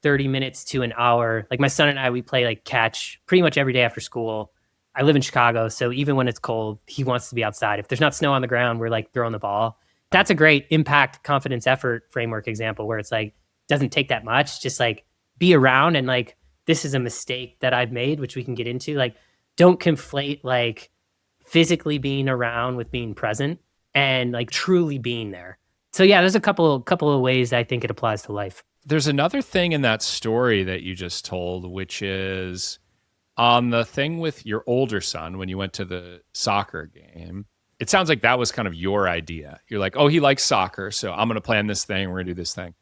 30 minutes to an hour. Like my son and I, we play like catch pretty much every day after school. I live in Chicago, so even when it's cold, he wants to be outside. If there's not snow on the ground, we're like throwing the ball. That's a great impact, confidence, effort framework example where it's like, doesn't take that much. Just like be around and like, this is a mistake that I've made, which we can get into. Like, don't conflate like physically being around with being present and like truly being there. So yeah, there's a couple of ways I think it applies to life. There's another thing in that story that you just told, which is on the thing with your older son when you went to the soccer game. It sounds like that was kind of your idea. You're like, oh, he likes soccer, so I'm going to plan this thing. We're going to do this thing.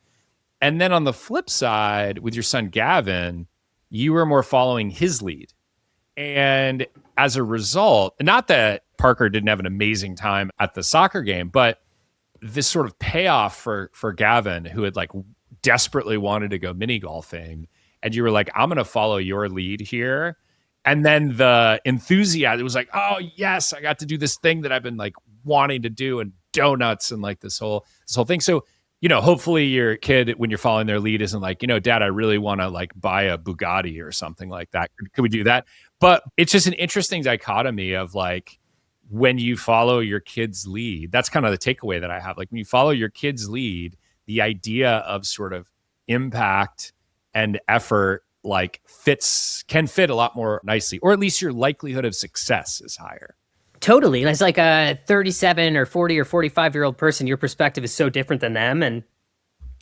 And then on the flip side, with your son Gavin, you were more following his lead. And as a result, not that Parker didn't have an amazing time at the soccer game, but this sort of payoff for Gavin, who had like desperately wanted to go mini golfing, and you were like, I'm going to follow your lead here. And then the enthusiasm, it was like, oh yes, I got to do this thing that I've been like wanting to do, and donuts and like this whole thing. So hopefully your kid, when you're following their lead, isn't like, Dad, I really want to like buy a Bugatti or something like that. Could we do that? But it's just an interesting dichotomy of like, when you follow your kid's lead, that's kind of the takeaway that I have. Like when you follow your kid's lead, the idea of sort of impact and effort like can fit a lot more nicely, or at least your likelihood of success is higher. Totally. And as like a 37 or 40 or 45-year-old person, your perspective is so different than them. And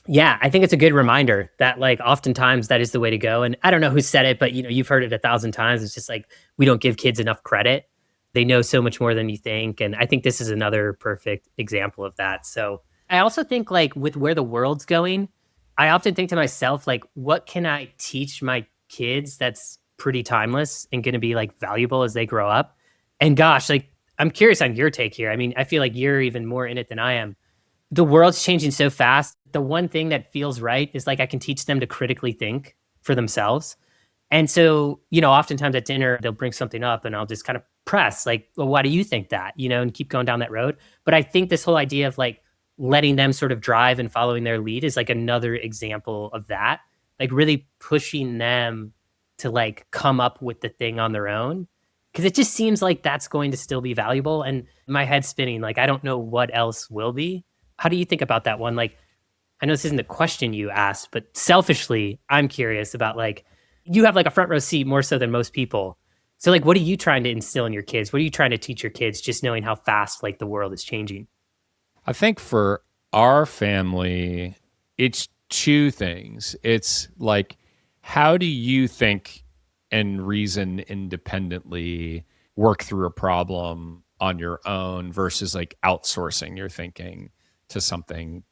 yeah, I think it's a good reminder that like oftentimes that is the way to go. And I don't know who said it, but you've heard it 1,000 times. It's just like we don't give kids enough credit. They know so much more than you think. And I think this is another perfect example of that. So I also think like with where the world's going, I often think to myself, like, what can I teach my kids that's pretty timeless and going to be like valuable as they grow up? And gosh, like, I'm curious on your take here. I mean, I feel like you're even more in it than I am. The world's changing so fast. The one thing that feels right is like I can teach them to critically think for themselves. And so, oftentimes at dinner, they'll bring something up and I'll just kind of press like, well, why do you think that? And keep going down that road. But I think this whole idea of like letting them sort of drive and following their lead is like another example of that, like really pushing them to like come up with the thing on their own. Cause it just seems like that's going to still be valuable. And my head's spinning, like, I don't know what else will be. How do you think about that one? Like, I know this isn't the question you asked, but selfishly, I'm curious about like, you have like a front row seat more so than most people. So like, what are you trying to instill in your kids? What are you trying to teach your kids just knowing how fast like the world is changing? I think for our family, it's two things. It's like, how do you think and reason independently, work through a problem on your own versus like outsourcing your thinking to something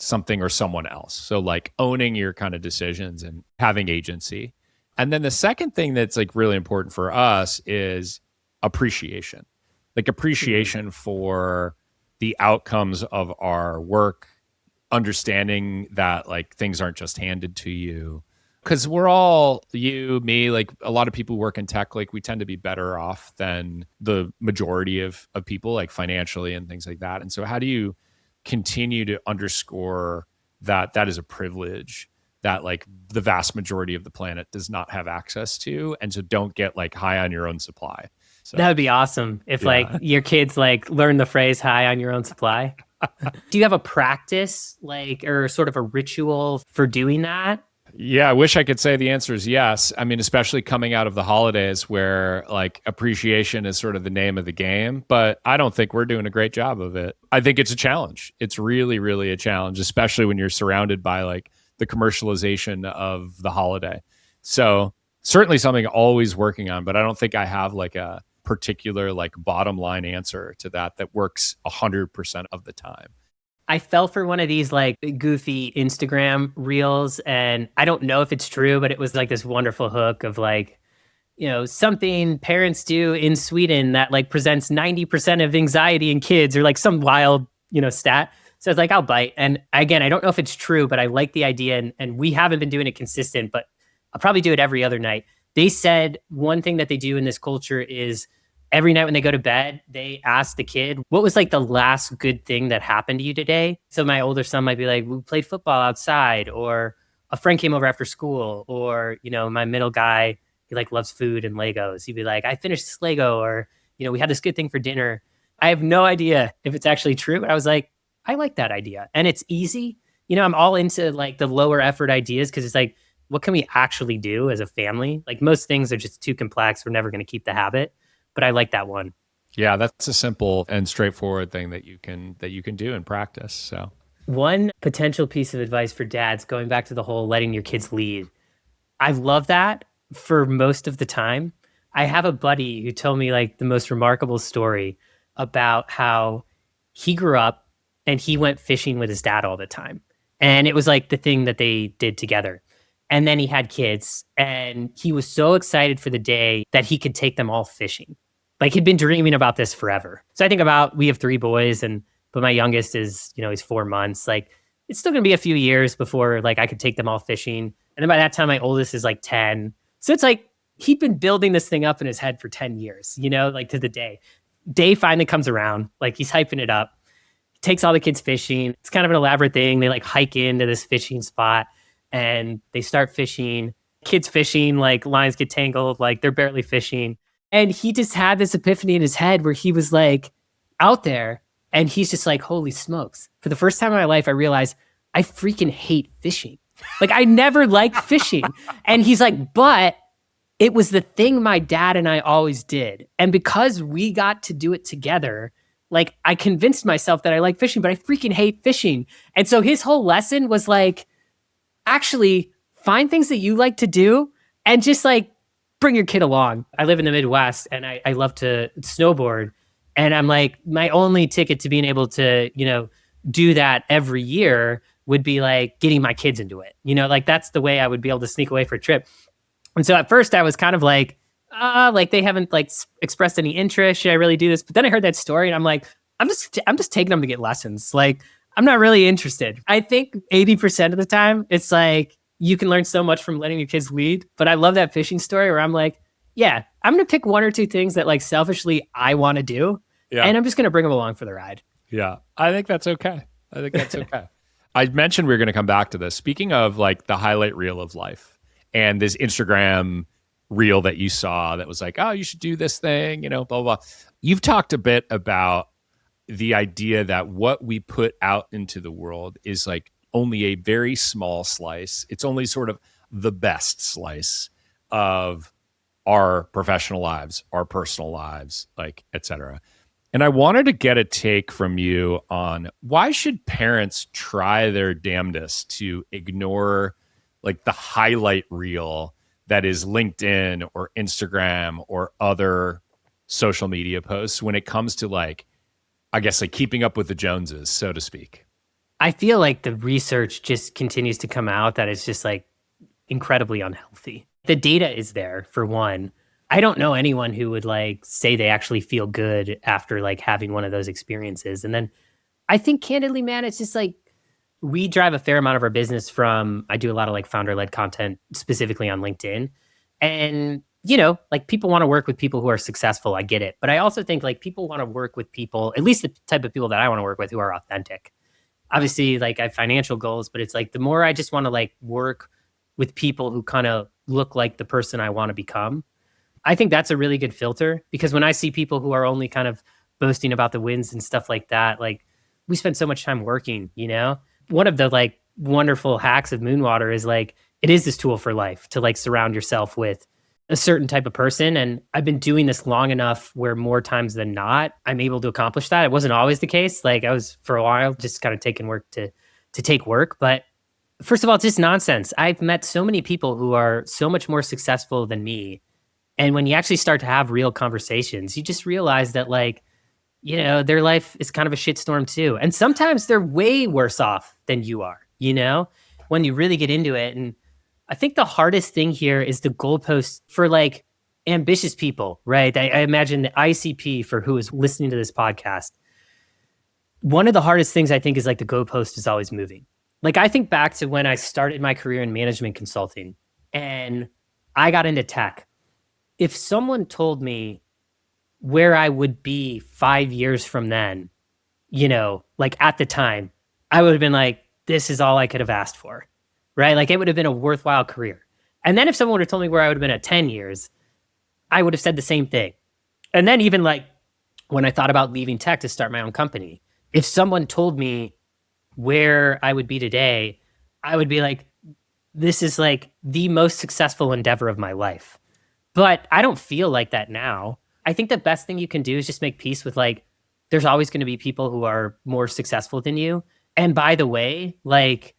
or someone else? So like owning your kind of decisions and having agency. And then the second thing that's like really important for us is appreciation. Like appreciation for the outcomes of our work, understanding that like things aren't just handed to you. Because we're all, you, me, like a lot of people who work in tech, like we tend to be better off than the majority of people, like financially and things like that. And so how do you continue to underscore that is a privilege that like the vast majority of the planet does not have access to? And so don't get like high on your own supply. So that would be awesome if like your kids like learn the phrase high on your own supply. Do you have a practice like or sort of a ritual for doing that? Yeah, I wish I could say the answer is yes. I mean, especially coming out of the holidays where like appreciation is sort of the name of the game, but I don't think we're doing a great job of it. I think it's a challenge. It's really, really a challenge, especially when you're surrounded by like the commercialization of the holiday. So certainly something always working on, but I don't think I have like a particular like bottom line answer to that works 100% of the time. I fell for one of these like goofy Instagram reels, and I don't know if it's true, but it was like this wonderful hook of like, something parents do in Sweden that like presents 90% of anxiety in kids or like some wild, stat. So it's like, I'll bite. And again, I don't know if it's true, but I like the idea. And we haven't been doing it consistent, but I'll probably do it every other night. They said one thing that they do in this culture is every night when they go to bed, they ask the kid, what was like the last good thing that happened to you today? So my older son might be like, we played football outside, or a friend came over after school, or, my middle guy, he like loves food and Legos. He'd be like, I finished this Lego, or, we had this good thing for dinner. I have no idea if it's actually true, but I was like, I like that idea. And it's easy. I'm all into like the lower effort ideas because it's like, what can we actually do as a family? Like most things are just too complex. We're never going to keep the habit. But I like that one. Yeah, that's a simple and straightforward thing that you can do in practice. So one potential piece of advice for dads, going back to the whole letting your kids lead. I love that for most of the time. I have a buddy who told me like the most remarkable story about how he grew up and he went fishing with his dad all the time. And it was like the thing that they did together. And then he had kids and he was so excited for the day that he could take them all fishing. Like he'd been dreaming about this forever. So I think about, we have 3 boys but my youngest is, he's 4 months. Like it's still gonna be a few years before like I could take them all fishing. And then by that time, my oldest is like 10. So it's like, he'd been building this thing up in his head for 10 years, like to the day. Day finally comes around, like he's hyping it up. takes all the kids fishing. It's kind of an elaborate thing. They like hike into this fishing spot and they start fishing. Kids fishing, like lines get tangled, like they're barely fishing. And he just had this epiphany in his head where he was like out there and he's just like, holy smokes. For the first time in my life, I realized I freaking hate fishing. Like I never liked fishing. And he's like, but it was the thing my dad and I always did. And because we got to do it together, like I convinced myself that I like fishing, but I freaking hate fishing. And so his whole lesson was like, actually find things that you like to do and just like bring your kid along. I live in the Midwest and I love to snowboard. And I'm like, my only ticket to being able to, do that every year would be like getting my kids into it. Like that's the way I would be able to sneak away for a trip. And so at first I was kind of like they haven't like expressed any interest. Should I really do this? But then I heard that story and I'm like, I'm just taking them to get lessons. Like I'm not really interested. I think 80% of the time it's like you can learn so much from letting your kids lead. But I love that fishing story where I'm like, yeah, I'm going to pick one or two things that like selfishly I want to do. Yeah. And I'm just going to bring them along for the ride. Yeah. I think that's okay. I mentioned we were going to come back to this. Speaking of like the highlight reel of life and this Instagram reel that you saw that was like, oh, you should do this thing, blah, blah, blah. You've talked a bit about the idea that what we put out into the world is like only a very small slice. It's only sort of the best slice of our professional lives, our personal lives, like, et cetera. And I wanted to get a take from you on why should parents try their damnedest to ignore like the highlight reel that is LinkedIn or Instagram or other social media posts when it comes to like, I guess like keeping up with the Joneses, so to speak. I feel like the research just continues to come out that it's just like incredibly unhealthy. The data is there for one. I don't know anyone who would like say they actually feel good after like having one of those experiences. And then I think candidly, man, it's just like we drive a fair amount of our business from, I do a lot of like founder-led content specifically on LinkedIn. And like people want to work with people who are successful. I get it. But I also think like people want to work with people, at least the type of people that I want to work with who are authentic. Obviously, like I have financial goals, but it's like the more I just want to like work with people who kind of look like the person I want to become. I think that's a really good filter because when I see people who are only kind of boasting about the wins and stuff like that, like we spend so much time working, One of the like wonderful hacks of moonwater is like, it is this tool for life to like surround yourself with a certain type of person. And I've been doing this long enough where more times than not, I'm able to accomplish that. It wasn't always the case. Like I was for a while just kind of taking work to take work. But first of all, it's just nonsense. I've met so many people who are so much more successful than me. And when you actually start to have real conversations, you just realize that like, their life is kind of a shitstorm too. And sometimes they're way worse off than you are, when you really get into it. And I think the hardest thing here is the goalpost for like ambitious people, right? I imagine the ICP for who is listening to this podcast. One of the hardest things I think is like the goalpost is always moving. Like I think back to when I started my career in management consulting and I got into tech. If someone told me where I would be 5 years from then, like at the time, I would have been like, this is all I could have asked for, right? Like it would have been a worthwhile career. And then if someone would have told me where I would have been at 10 years, I would have said the same thing. And then even like when I thought about leaving tech to start my own company, if someone told me where I would be today, I would be like, this is like the most successful endeavor of my life. But I don't feel like that now. I think the best thing you can do is just make peace with like, there's always going to be people who are more successful than you. And by the way, like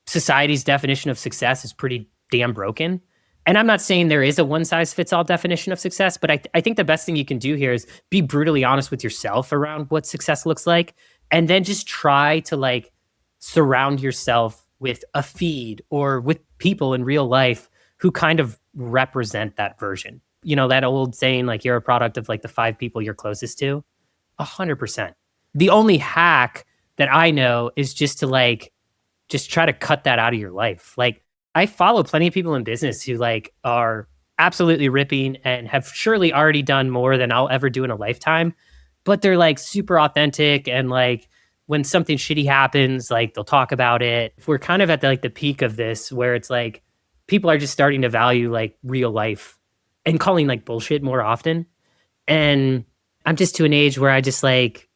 society's definition of success is pretty damn broken. And I'm not saying there is a one size fits all definition of success, but I think the best thing you can do here is be brutally honest with yourself around what success looks like. And then just try to like surround yourself with a feed or with people in real life who kind of represent that version. That old saying, like you're a product of like the 5 people you're closest to, 100%. The only hack that I know is just to like, just try to cut that out of your life. Like I follow plenty of people in business who like are absolutely ripping and have surely already done more than I'll ever do in a lifetime, but they're like super authentic and like when something shitty happens, like they'll talk about it. We're kind of at the peak of this where it's like people are just starting to value like real life and calling like bullshit more often. And I'm just to an age where I just like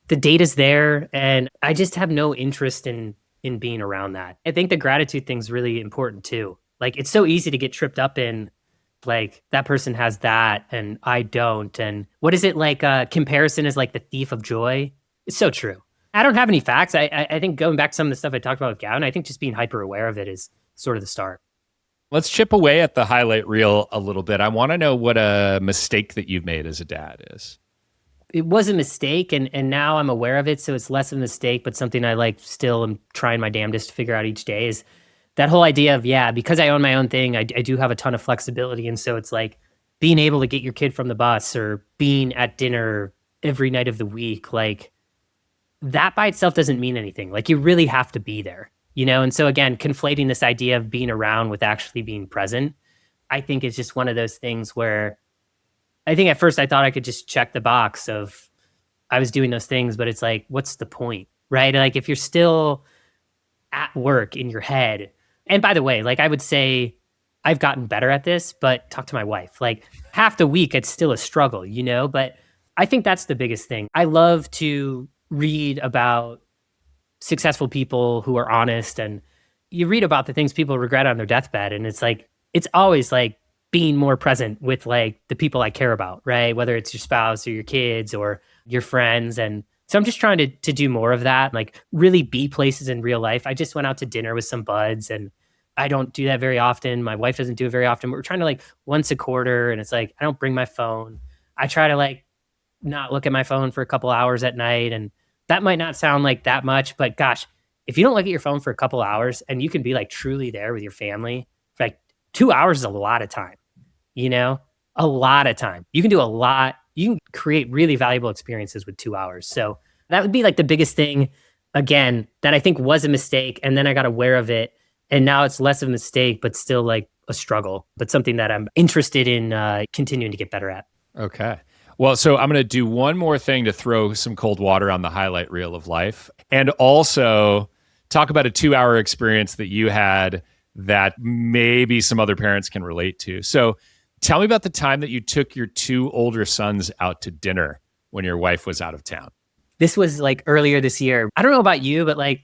the data's there and I just have no interest in being around that. I think the gratitude thing's really important too. Like it's so easy to get tripped up in like that person has that and I don't. And what is it like? Comparison is like the thief of joy. It's so true. I don't have any facts. I think going back to some of the stuff I talked about with Gavin, I think just being hyper aware of it is sort of the start. Let's chip away at the highlight reel a little bit. I want to know what a mistake that you've made as a dad is. It was a mistake and now I'm aware of it. So it's less of a mistake, but something I like still am trying my damnedest to figure out each day is that whole idea of, because I own my own thing, I do have a ton of flexibility. And so it's like being able to get your kid from the bus or being at dinner every night of the week, like that by itself doesn't mean anything. Like you really have to be there, And so again, conflating this idea of being around with actually being present, I think is just one of those things where I think at first I thought I could just check the box of I was doing those things, but it's like, what's the point, right? Like if you're still at work in your head, and by the way, like I would say I've gotten better at this, but talk to my wife, like half the week, it's still a struggle, but I think that's the biggest thing. I love to read about successful people who are honest and you read about the things people regret on their deathbed. And it's like, it's always like being more present with like the people I care about, right? Whether it's your spouse or your kids or your friends. And so I'm just trying to do more of that, like really be places in real life. I just went out to dinner with some buds and I don't do that very often. My wife doesn't do it very often. We're trying to like once a quarter and it's like, I don't bring my phone. I try to like not look at my phone for a couple hours at night. And that might not sound like that much, but gosh, if you don't look at your phone for a couple hours and you can be like truly there with your family, like 2 hours is a lot of time, a lot of time. You can do a lot. You can create really valuable experiences with 2 hours. So that would be like the biggest thing, again, that I think was a mistake. And then I got aware of it. And now it's less of a mistake, but still like a struggle, but something that I'm interested in continuing to get better at. Okay. Well, so I'm going to do one more thing to throw some cold water on the highlight reel of life and also talk about a 2-hour experience that you had that maybe some other parents can relate to. So tell me about the time that you took your 2 older sons out to dinner when your wife was out of town. This was like earlier this year. I don't know about you, but like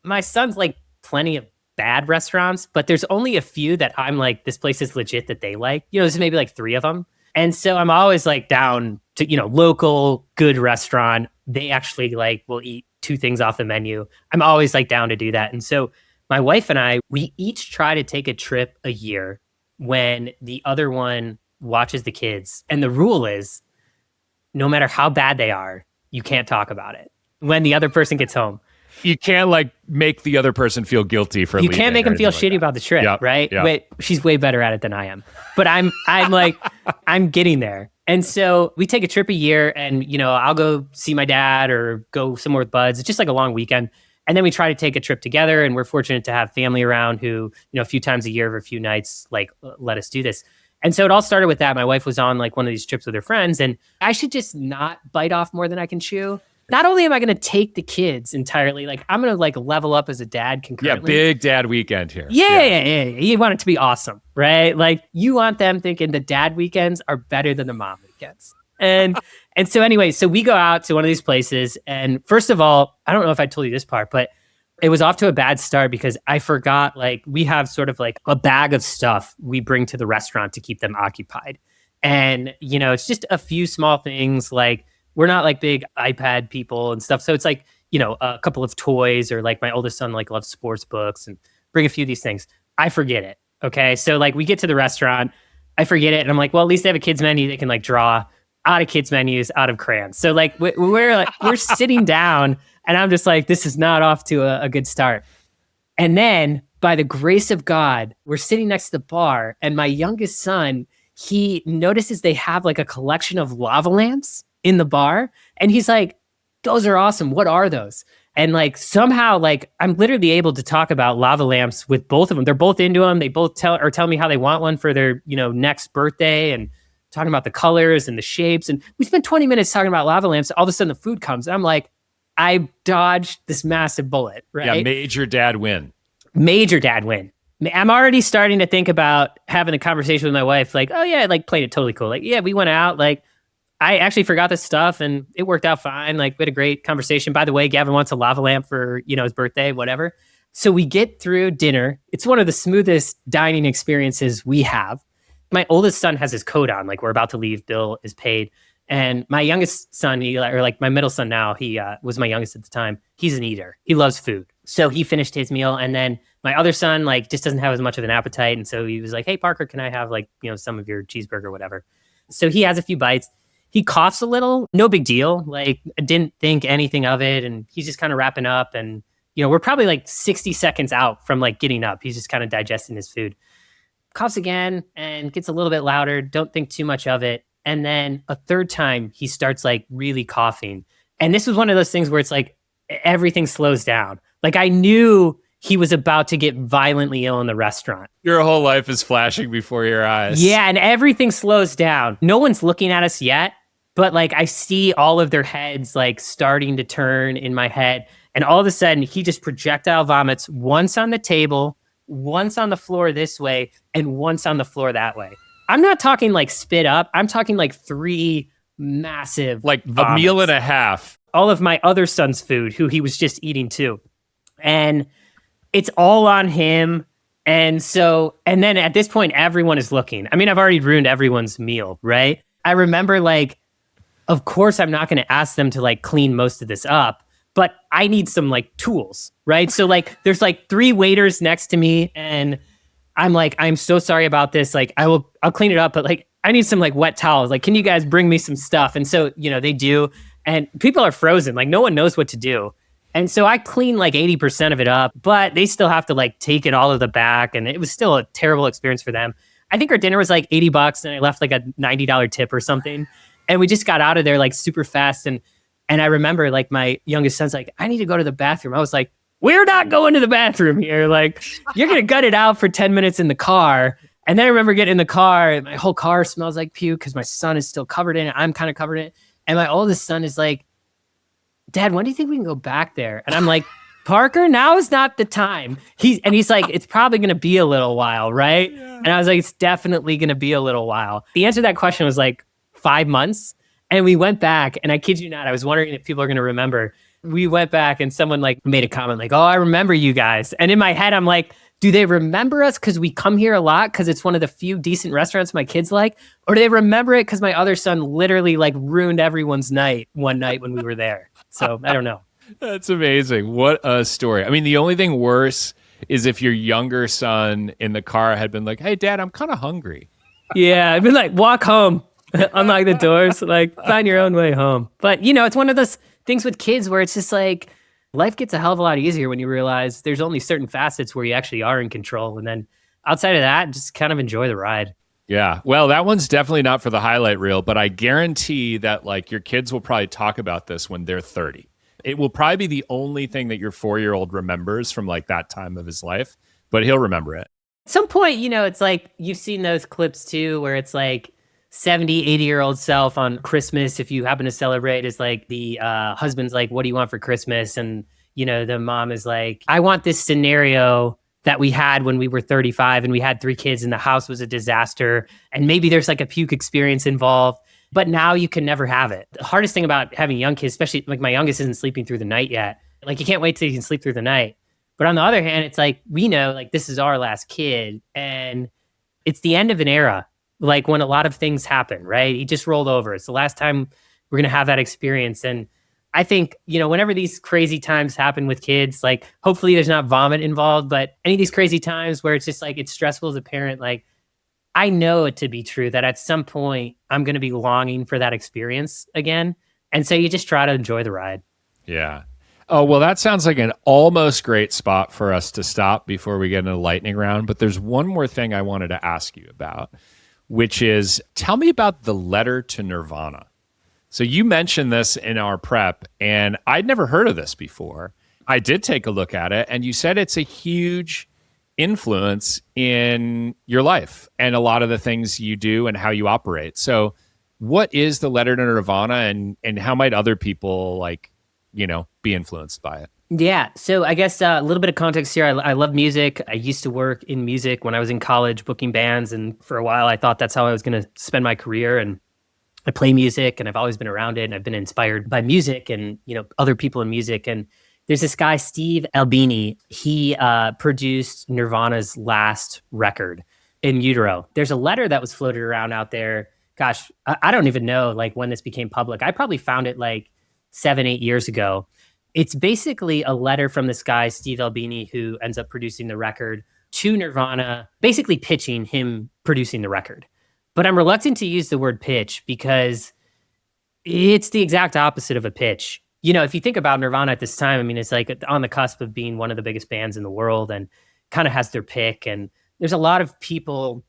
my son's like plenty of bad restaurants, but there's only a few that I'm like, this place is legit that they like. There's maybe like 3 of them. And so I'm always like down to, local good restaurant. They actually like will eat 2 things off the menu. I'm always like down to do that. And so my wife and I, we each try to take a trip a year when the other one watches the kids. And the rule is no matter how bad they are, you can't talk about it when the other person gets home. You can't like make the other person feel guilty for leaving. You can't make them feel shitty about the trip, right? Yep. Wait, she's way better at it than I am. But I'm like, I'm getting there. And so we take a trip a year and, I'll go see my dad or go somewhere with buds. It's just like a long weekend. And then we try to take a trip together and we're fortunate to have family around who, a few times a year for a few nights, like let us do this. And so it all started with that. My wife was on like one of these trips with her friends and I should just not bite off more than I can chew. Not only am I going to take the kids entirely, like I'm going to like level up as a dad concurrently. Yeah, big dad weekend here. Yeah. You want it to be awesome, right? Like you want them thinking the dad weekends are better than the mom weekends. And so anyway, so we go out to one of these places. And first of all, I don't know if I told you this part, but it was off to a bad start because I forgot, like we have sort of like a bag of stuff we bring to the restaurant to keep them occupied. And, it's just a few small things like, we're not like big iPad people and stuff. So it's like, a couple of toys or like my oldest son like loves sports books and bring a few of these things. I forget it. Okay. So like we get to the restaurant, I forget it. And I'm like, well, at least they have a kids menu. They can like draw out of kids menus, out of crayons. So like we're sitting down and I'm just like, this is not off to a good start. And then by the grace of God, we're sitting next to the bar and my youngest son, he notices they have like a collection of lava lamps in the bar. And he's like, those are awesome. What are those? And like somehow like I'm literally able to talk about lava lamps with both of them. They're both into them. They both tell me how they want one for their, next birthday and talking about the colors and the shapes. And we spent 20 minutes talking about lava lamps. All of a sudden the food comes and I'm like, I dodged this massive bullet, right? Yeah, major dad win. Major dad win. I'm already starting to think about having a conversation with my wife, like, oh yeah, I like played it totally cool. Like, yeah, we went out, like I actually forgot this stuff and it worked out fine. Like we had a great conversation. By the way, Gavin wants a lava lamp for, his birthday, whatever. So we get through dinner. It's one of the smoothest dining experiences we have. My oldest son has his coat on, like we're about to leave, bill is paid. And my youngest son, or like my middle son now, he was my youngest at the time. He's an eater. He loves food. So he finished his meal. And then my other son, like, just doesn't have as much of an appetite. And so he was like, hey, Parker, can I have like, some of your cheeseburger or whatever? So he has a few bites. He coughs a little, no big deal. Like, I didn't think anything of it. And he's just kind of wrapping up. And, we're probably like 60 seconds out from like getting up. He's just kind of digesting his food. Coughs again and gets a little bit louder. Don't think too much of it. And then a third time, he starts like really coughing. And this was one of those things where it's like everything slows down. Like I knew he was about to get violently ill in the restaurant. Your whole life is flashing before your eyes. Yeah, and everything slows down. No one's looking at us yet, but like I see all of their heads like starting to turn in my head. And all of a sudden, he just projectile vomits once on the table, once on the floor this way, and once on the floor that way. I'm not talking like spit up. I'm talking like 3 massive like vomits. A meal and a half. All of my other son's food, who he was just eating too. And it's all on him. And then at this point, everyone is looking. I mean, I've already ruined everyone's meal, right? I remember like, of course, I'm not going to ask them to like clean most of this up, but I need some like tools, right? So like, there's like 3 waiters next to me and I'm like, I'm so sorry about this. Like, I'll clean it up, but like, I need some like wet towels. Like, can you guys bring me some stuff? And so, they do. And people are frozen. Like, no one knows what to do. And so I clean like 80% of it up, but they still have to like take it all of the back. And it was still a terrible experience for them. I think our dinner was like $80 and I left like a $90 tip or something. And we just got out of there like super fast. And I remember like my youngest son's like, I need to go to the bathroom. I was like, we're not going to the bathroom here. Like, you're going to gut it out for 10 minutes in the car. And then I remember getting in the car and my whole car smells like puke because my son is still covered in it. I'm kind of covered in it. And my oldest son is like, Dad, when do you think we can go back there? And I'm like, Parker, now is not the time. He's like, it's probably going to be a little while, right? Yeah. And I was like, it's definitely going to be a little while. The answer to that question was like 5 months. And we went back, and I kid you not, I was wondering if people are going to remember. We went back and someone like made a comment like, oh, I remember you guys. And in my head, I'm like, do they remember us because we come here a lot because it's one of the few decent restaurants my kids like? Or do they remember it because my other son literally like ruined everyone's night one night when we were there? So I don't know. That's amazing. What a story. I mean, the only thing worse is if your younger son in the car had been like, hey, Dad, I'm kind of hungry. Yeah, I'd been like, walk home, unlock the doors, like find your own way home. But, it's one of those things with kids where it's just like life gets a hell of a lot easier when you realize there's only certain facets where you actually are in control. And then outside of that, just kind of enjoy the ride. Yeah. Well, that one's definitely not for the highlight reel, but I guarantee that like your kids will probably talk about this when they're 30. It will probably be the only thing that your 4-year-old remembers from like that time of his life, but he'll remember it. At some point, it's like you've seen those clips too, where it's like 70, 80-year-old self on Christmas, if you happen to celebrate, is like the husband's like, what do you want for Christmas? And, the mom is like, I want this scenario that we had when we were 35 and we had 3 kids and the house was a disaster. And maybe there's like a puke experience involved, but now you can never have it. The hardest thing about having young kids, especially like my youngest isn't sleeping through the night yet. Like you can't wait till you can sleep through the night. But on the other hand, it's like, we know like this is our last kid and it's the end of an era. Like when a lot of things happen, right? He just rolled over. It's the last time we're going to have that experience. And I think, whenever these crazy times happen with kids, like hopefully there's not vomit involved, but any of these crazy times where it's just like, it's stressful as a parent, like I know it to be true that at some point I'm going to be longing for that experience again. And so you just try to enjoy the ride. Yeah. Oh, well, that sounds like an almost great spot for us to stop before we get into the lightning round. But there's one more thing I wanted to ask you about, which is tell me about the letter to Nirvana. So you mentioned this in our prep, and I'd never heard of this before. I did take a look at it, and you said it's a huge influence in your life and a lot of the things you do and how you operate. So what is the letter to Nirvana, and how might other people like be influenced by it. Yeah. So I guess a little bit of context here. I love music. I used to work in music when I was in college, booking bands. And for a while, I thought that's how I was going to spend my career. And I play music and I've always been around it. And I've been inspired by music and, other people in music. And there's this guy, Steve Albini. He produced Nirvana's last record, In Utero. There's a letter that was floated around out there. Gosh, I don't even know like when this became public. I probably found it like 7-8 years ago. It's basically a letter from this guy, Steve Albini, who ends up producing the record to Nirvana, basically pitching him producing the record. But I'm reluctant to use the word pitch because it's the exact opposite of a pitch. If you think about Nirvana at this time, I mean, it's like on the cusp of being one of the biggest bands in the world and kind of has their pick. And there's a lot of people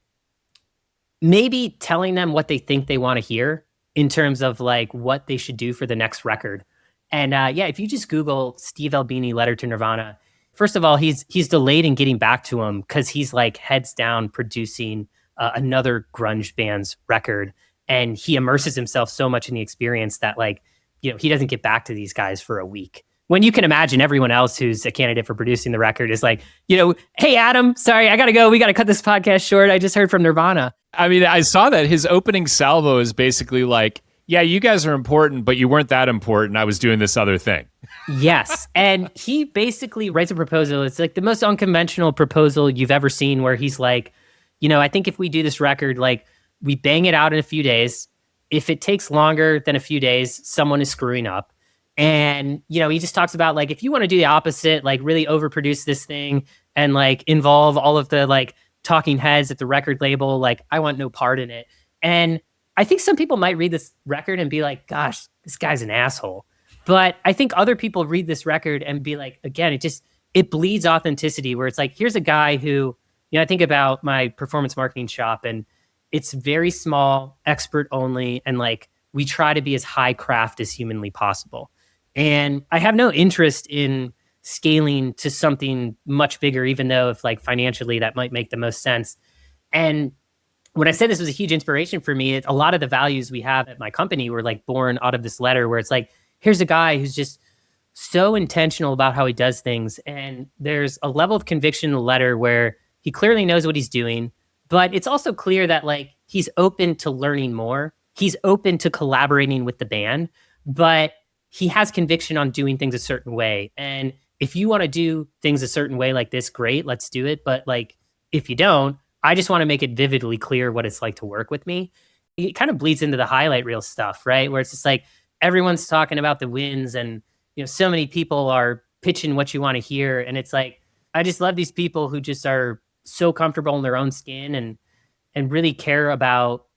maybe telling them what they think they want to hear in terms of like what they should do for the next record. And if you just Google Steve Albini letter to Nirvana, first of all, he's delayed in getting back to him because he's like heads down producing another grunge band's record. And he immerses himself so much in the experience that like, he doesn't get back to these guys for a week. When you can imagine everyone else who's a candidate for producing the record is like, hey, Adam, sorry, I got to go. We got to cut this podcast short. I just heard from Nirvana. I mean, I saw that his opening salvo is basically like, yeah, you guys are important, but you weren't that important. I was doing this other thing. Yes. And he basically writes a proposal. It's like the most unconventional proposal you've ever seen where he's like, I think if we do this record, like we bang it out in a few days. If it takes longer than a few days, someone is screwing up. And, he just talks about like, if you want to do the opposite, like really overproduce this thing and like involve all of the like talking heads at the record label, like I want no part in it. And I think some people might read this record and be like, gosh, this guy's an asshole. But I think other people read this record and be like, again, it bleeds authenticity where it's like, here's a guy who, I think about my performance marketing shop and it's very small, expert only. And like, we try to be as high craft as humanly possible. And I have no interest in scaling to something much bigger, even though if like financially that might make the most sense. And when I said this was a huge inspiration for me, a lot of the values we have at my company were like born out of this letter where it's like, here's a guy who's just so intentional about how he does things. And there's a level of conviction in the letter where he clearly knows what he's doing, but it's also clear that like he's open to learning more. He's open to collaborating with the band, but he has conviction on doing things a certain way. And if you want to do things a certain way like this, great, let's do it. But like, if you don't, I just want to make it vividly clear what it's like to work with me. It kind of bleeds into the highlight reel stuff, right? Where it's just like, everyone's talking about the wins and, so many people are pitching what you want to hear. And it's like, I just love these people who just are so comfortable in their own skin and really care about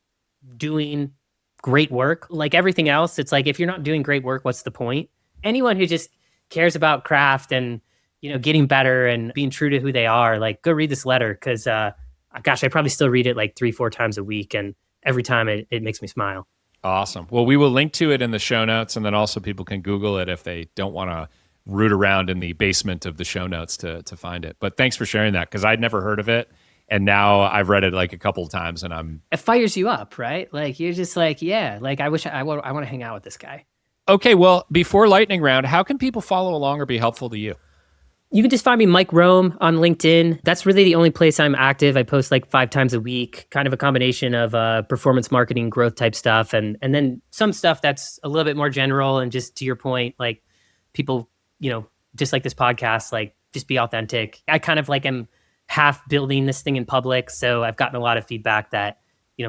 doing great work. Like everything else, it's like, if you're not doing great work, what's the point? Anyone who just cares about craft and, getting better and being true to who they are, like go read this letter. Cause, gosh, I probably still read it like 3-4 times a week. And every time it makes me smile. Awesome. Well, we will link to it in the show notes, and then also people can Google it if they don't want to root around in the basement of the show notes to find it. But thanks for sharing that, because I'd never heard of it. And now I've read it like a couple of times and it fires you up, right? Like you're just like, yeah, like I want to hang out with this guy. Okay. Well, before lightning round, how can people follow along or be helpful to you? You can just find me Mike Rome on LinkedIn. That's really the only place I'm active. I post like 5 times a week, kind of a combination of performance marketing, growth type stuff, and then some stuff that's a little bit more general. And just to your point, like people, just like this podcast, like just be authentic. I kind of like am half building this thing in public. So I've gotten a lot of feedback that,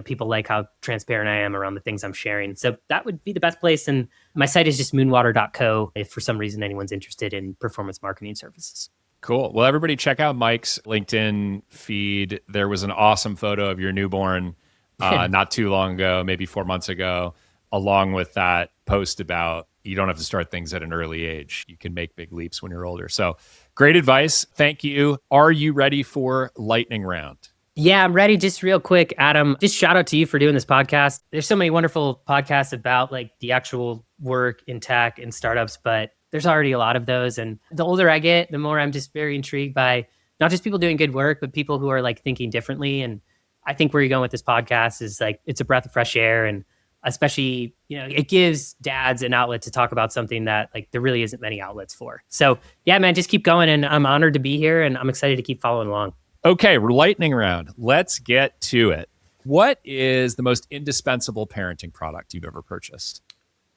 people like how transparent I am around the things I'm sharing. So that would be the best place. And my site is just moonwater.co if for some reason anyone's interested in performance marketing services. Cool. Well, everybody check out Mike's LinkedIn feed. There was an awesome photo of your newborn not too long ago, maybe 4 months ago, along with that post about you don't have to start things at an early age. You can make big leaps when you're older. So great advice. Thank you. Are you ready for lightning round? Yeah, I'm ready. Just real quick, Adam, just shout out to you for doing this podcast. There's so many wonderful podcasts about like the actual work in tech and startups, but there's already a lot of those. And the older I get, the more I'm just very intrigued by not just people doing good work, but people who are like thinking differently. And I think where you're going with this podcast is like, it's a breath of fresh air. And especially, it gives dads an outlet to talk about something that like there really isn't many outlets for. So yeah, man, just keep going. And I'm honored to be here and I'm excited to keep following along. Okay, lightning round. Let's get to it. What is the most indispensable parenting product you've ever purchased?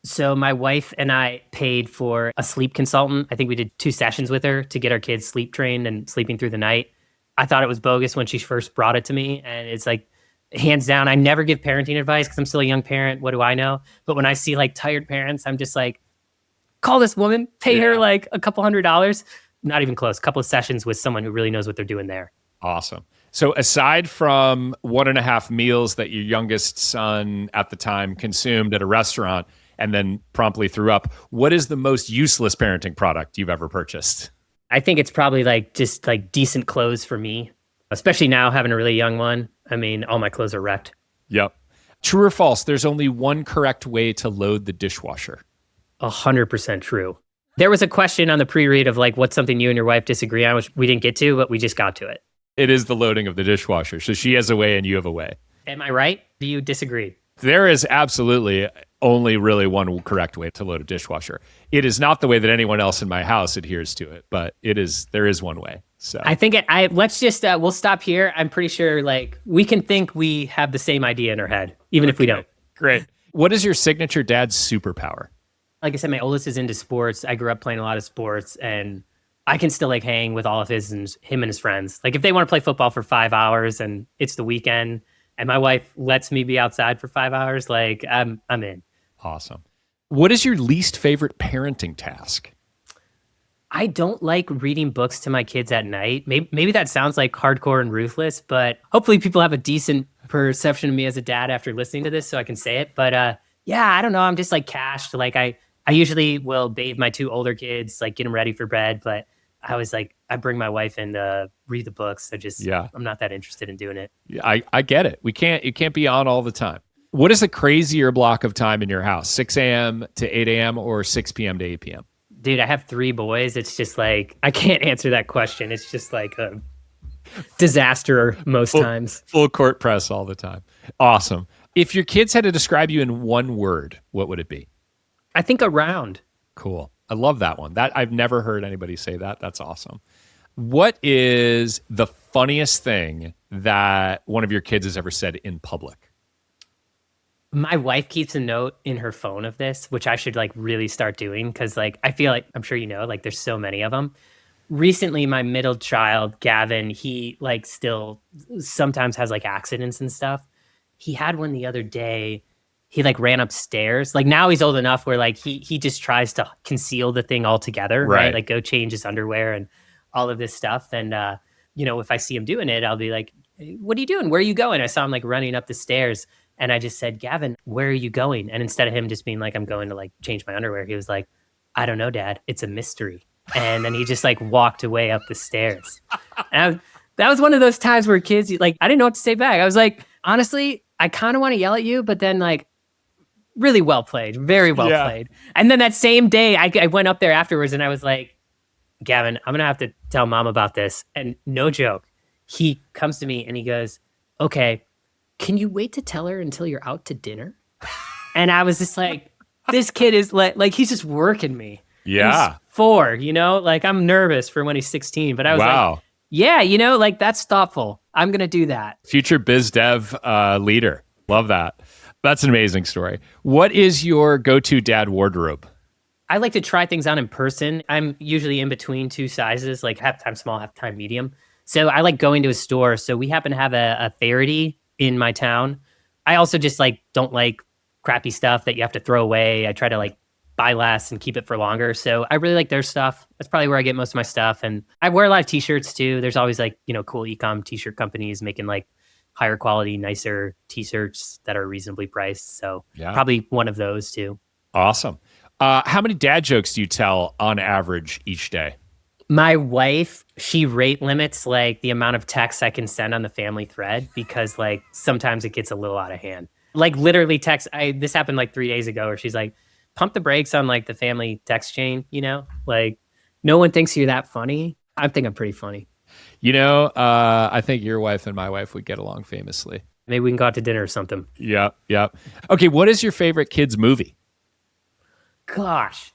So my wife and I paid for a sleep consultant. I think we did 2 sessions with her to get our kids sleep trained and sleeping through the night. I thought it was bogus when she first brought it to me. And it's like, hands down, I never give parenting advice because I'm still a young parent. What do I know? But when I see like tired parents, I'm just like, call this woman, pay her like a couple $100. Not even close. A couple of sessions with someone who really knows what they're doing there. Awesome. So aside from 1.5 meals that your youngest son at the time consumed at a restaurant and then promptly threw up, what is the most useless parenting product you've ever purchased? I think it's probably like just like decent clothes for me, especially now having a really young one. I mean, all my clothes are wrecked. Yep. True or false, there's only one correct way to load the dishwasher. 100% true. There was a question on the pre-read of like, what's something you and your wife disagree on, which we didn't get to, but we just got to it. It is the loading of the dishwasher. So she has a way and you have a way. Am I right? Do you disagree? There is absolutely only really one correct way to load a dishwasher. It is not the way that anyone else in my house adheres to it, but there is one way. So I think let's just, we'll stop here. I'm pretty sure like we can think we have the same idea in our head, even if we don't. Great. What is your signature dad's superpower? Like I said, my oldest is into sports. I grew up playing a lot of sports and I can still like hang with all of him and his friends. Like if they want to play football for 5 hours and it's the weekend and my wife lets me be outside for 5 hours, like I'm in. Awesome. What is your least favorite parenting task? I don't like reading books to my kids at night. Maybe that sounds like hardcore and ruthless, but hopefully people have a decent perception of me as a dad after listening to this so I can say it. But yeah, I don't know. I'm just like cashed. Like I usually will bathe my 2 older kids, like get them ready for bed, but I was like, I bring my wife in to read the books. I'm not that interested in doing it. Yeah, I get it. You can't be on all the time. What is a crazier block of time in your house? 6 a.m. to 8 a.m. or 6 p.m. to 8 p.m.? Dude, I have 3 boys. It's just like, I can't answer that question. It's just like a disaster most times. Full court press all the time. Awesome. If your kids had to describe you in one word, what would it be? I think around. Cool. I love that one. That I've never heard anybody say that. That's awesome. What is the funniest thing that one of your kids has ever said in public? My wife keeps a note in her phone of this, which I should like really start doing because like I feel like, I'm sure you know, like there's so many of them. Recently, my middle child, Gavin, he like still sometimes has like accidents and stuff. He had one the other day. He like ran upstairs. Like now he's old enough where like he just tries to conceal the thing altogether, right? Like go change his underwear and all of this stuff. And if I see him doing it, I'll be like, hey, what are you doing? Where are you going? I saw him like running up the stairs and I just said, Gavin, where are you going? And instead of him just being like, I'm going to like change my underwear, he was like, I don't know, Dad. It's a mystery. And then he just like walked away up the stairs. And that was one of those times where kids, like, I didn't know what to say back. I was like, honestly, I kind of want to yell at you, but then like, really well played, very well played. And then that same day, I went up there afterwards and I was like, Gavin, I'm going to have to tell Mom about this. And no joke, he comes to me and he goes, okay, can you wait to tell her until you're out to dinner? And I was just like, this kid is like like, he's just working me. Yeah. He's 4, like I'm nervous for when he's 16, but I was like, yeah, like that's thoughtful. I'm going to do that. Future biz dev leader. Love that. That's an amazing story. What is your go-to dad wardrobe? I like to try things on in person. I'm usually in between 2 sizes, like half time small, half time medium. So I like going to a store. So we happen to have a Fairity in my town. I also just like don't like crappy stuff that you have to throw away. I try to like buy less and keep it for longer. So I really like their stuff. That's probably where I get most of my stuff. And I wear a lot of t-shirts too. There's always like, cool e-com t-shirt companies making like higher quality, nicer t-shirts that are reasonably priced. So probably one of those too. Awesome. How many dad jokes do you tell on average each day? My wife, she rate limits like the amount of texts I can send on the family thread because like sometimes it gets a little out of hand. Like literally this happened like 3 days ago where she's like, pump the brakes on like the family text chain, like no one thinks you're that funny. I think I'm pretty funny. I think your wife and my wife would get along famously. Maybe we can go out to dinner or something. Yep. Okay, what is your favorite kids movie? Gosh,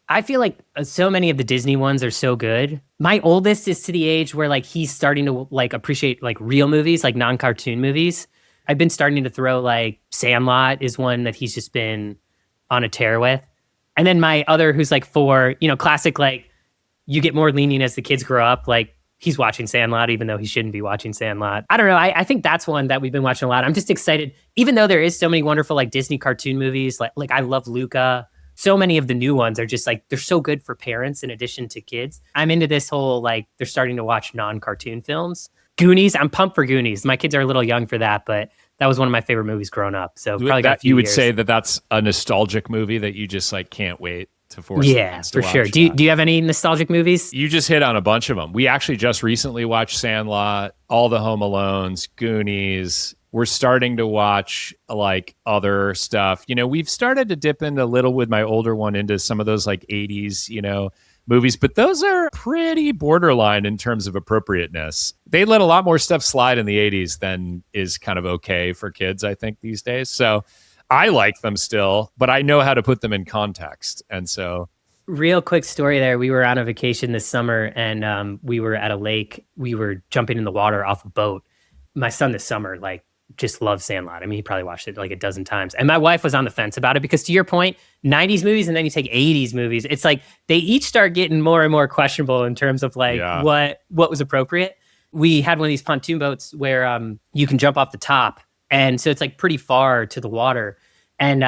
I feel like so many of the Disney ones are so good. My oldest is to the age where like he's starting to like appreciate like real movies, like non-cartoon movies. I've been starting to throw like Sandlot is one that he's just been on a tear with. And then my other who's like 4, classic, like you get more lenient as the kids grow up. Like he's watching Sandlot, even though he shouldn't be watching Sandlot. I don't know. I think that's one that we've been watching a lot. I'm just excited, even though there is so many wonderful like Disney cartoon movies. Like I love Luca. So many of the new ones are just like, they're so good for parents in addition to kids. I'm into this whole, like, they're starting to watch non-cartoon films. Goonies, I'm pumped for Goonies. My kids are a little young for that, but that was one of my favorite movies growing up. So probably got a few You would years. say that that's a nostalgic movie that you just like can't wait to force. Yeah, for sure. Do you have any nostalgic movies? You just hit on a bunch of them. We actually just recently watched Sandlot, all the Home Alones, Goonies. We're starting to watch like other stuff. We've started to dip in a little with my older one into some of those like 80s, movies, but those are pretty borderline in terms of appropriateness. They let a lot more stuff slide in the 80s than is kind of okay for kids, I think, these days. So I like them still, but I know how to put them in context. And so real quick story there. We were on a vacation this summer and we were at a lake. We were jumping in the water off a boat. My son this summer, like, just loves Sandlot. I mean, he probably watched it like a dozen times. And my wife was on the fence about it because, to your point, 90s movies and then you take 80s movies, it's like they each start getting more and more questionable in terms of like what was appropriate. We had one of these pontoon boats where you can jump off the top. And so it's like pretty far to the water. And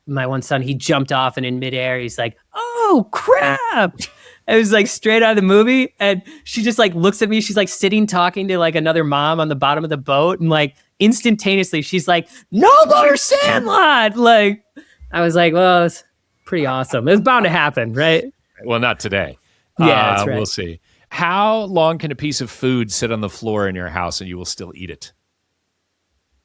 my one son, he jumped off and in midair, he's like, oh, crap. It was like straight out of the movie. And she just like looks at me. She's like sitting talking to like another mom on the bottom of the boat. And like instantaneously, she's like, no more Sandlot. Like, I was like, well, it's pretty awesome. It was bound to happen, right? Well, not today. Yeah, that's right. We'll see. How long can a piece of food sit on the floor in your house and you will still eat it?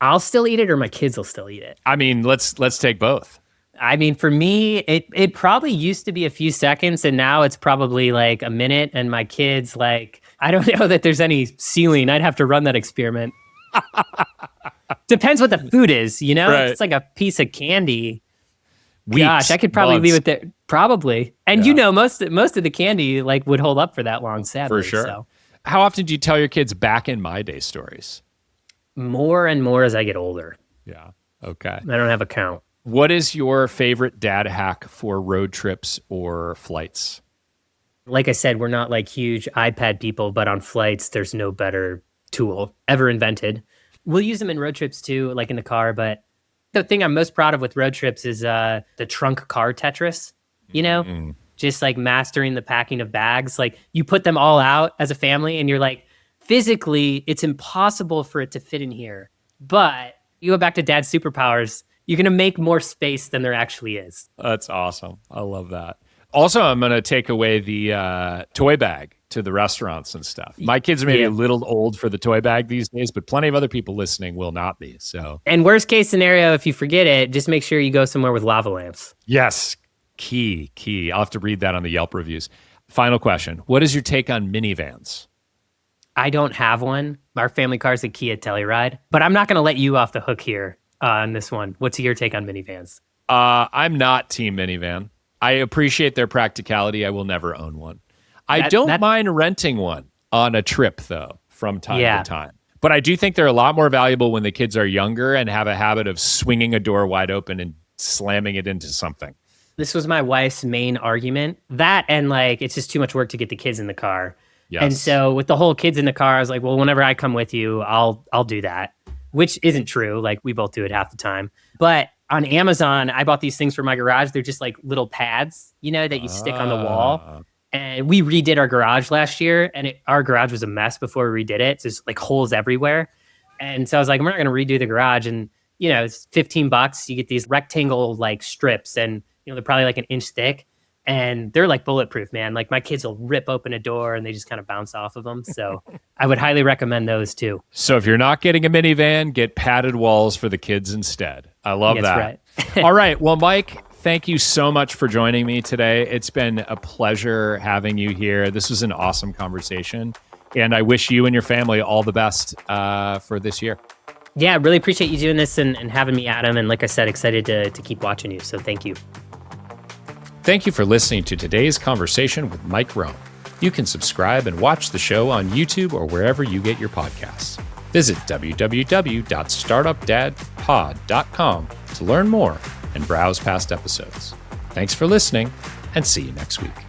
I'll still eat it or my kids will still eat it. I mean, let's take both. I mean, for me, it probably used to be a few seconds and now it's probably like a minute. And my kids, like, I don't know that there's any ceiling. I'd have to run that experiment. Depends what the food is, Right. If it's like a piece of candy, gosh, I could probably leave it there. Probably. And most of the candy like would hold up for that long, sadly. For sure. So. How often do you tell your kids back in my day stories? More and more as I get older. Yeah. Okay. I don't have a count. What is your favorite dad hack for road trips or flights? Like I said, we're not like huge iPad people, but on flights, there's no better tool ever invented. We'll use them in road trips too, like in the car. But the thing I'm most proud of with road trips is the trunk car Tetris, just like mastering the packing of bags. Like you put them all out as a family and you're like, physically, it's impossible for it to fit in here. But you go back to dad's superpowers, you're going to make more space than there actually is. That's awesome. I love that. Also, I'm going to take away the toy bag to the restaurants and stuff. My kids are maybe a little old for the toy bag these days, but plenty of other people listening will not be. So, and worst case scenario, if you forget it, just make sure you go somewhere with lava lamps. Yes. Key. I'll have to read that on the Yelp reviews. Final question. What is your take on minivans? I don't have one. Our family car is a Kia Telluride, but I'm not going to let you off the hook here on this one. What's your take on minivans? I'm not team minivan. I appreciate their practicality. I will never own one. I don't mind renting one on a trip, though, from time to time. But I do think they're a lot more valuable when the kids are younger and have a habit of swinging a door wide open and slamming it into something. This was my wife's main argument. That and like, it's just too much work to get the kids in the car. Yes. And so with the whole kids in the car, I was like, well, whenever I come with you, I'll do that, which isn't true. Like we both do it half the time. But on Amazon, I bought these things for my garage. They're just like little pads, that you stick on the wall. And we redid our garage last year and our garage was a mess before we redid it. So there's like holes everywhere. And so I was like, we're not going to redo the garage. And, it's $15. You get these rectangle like strips and, they're probably like an inch thick. And they're like bulletproof, man. Like my kids will rip open a door and they just kind of bounce off of them. So I would highly recommend those too. So if you're not getting a minivan, get padded walls for the kids instead. I love that. Right. All right. Well, Mike, thank you so much for joining me today. It's been a pleasure having you here. This was an awesome conversation. And I wish you and your family all the best for this year. Yeah, really appreciate you doing this and having me, Adam. And like I said, excited to keep watching you. So thank you. Thank you for listening to today's conversation with Mike Rome. You can subscribe and watch the show on YouTube or wherever you get your podcasts. Visit www.startupdadpod.com to learn more and browse past episodes. Thanks for listening, and see you next week.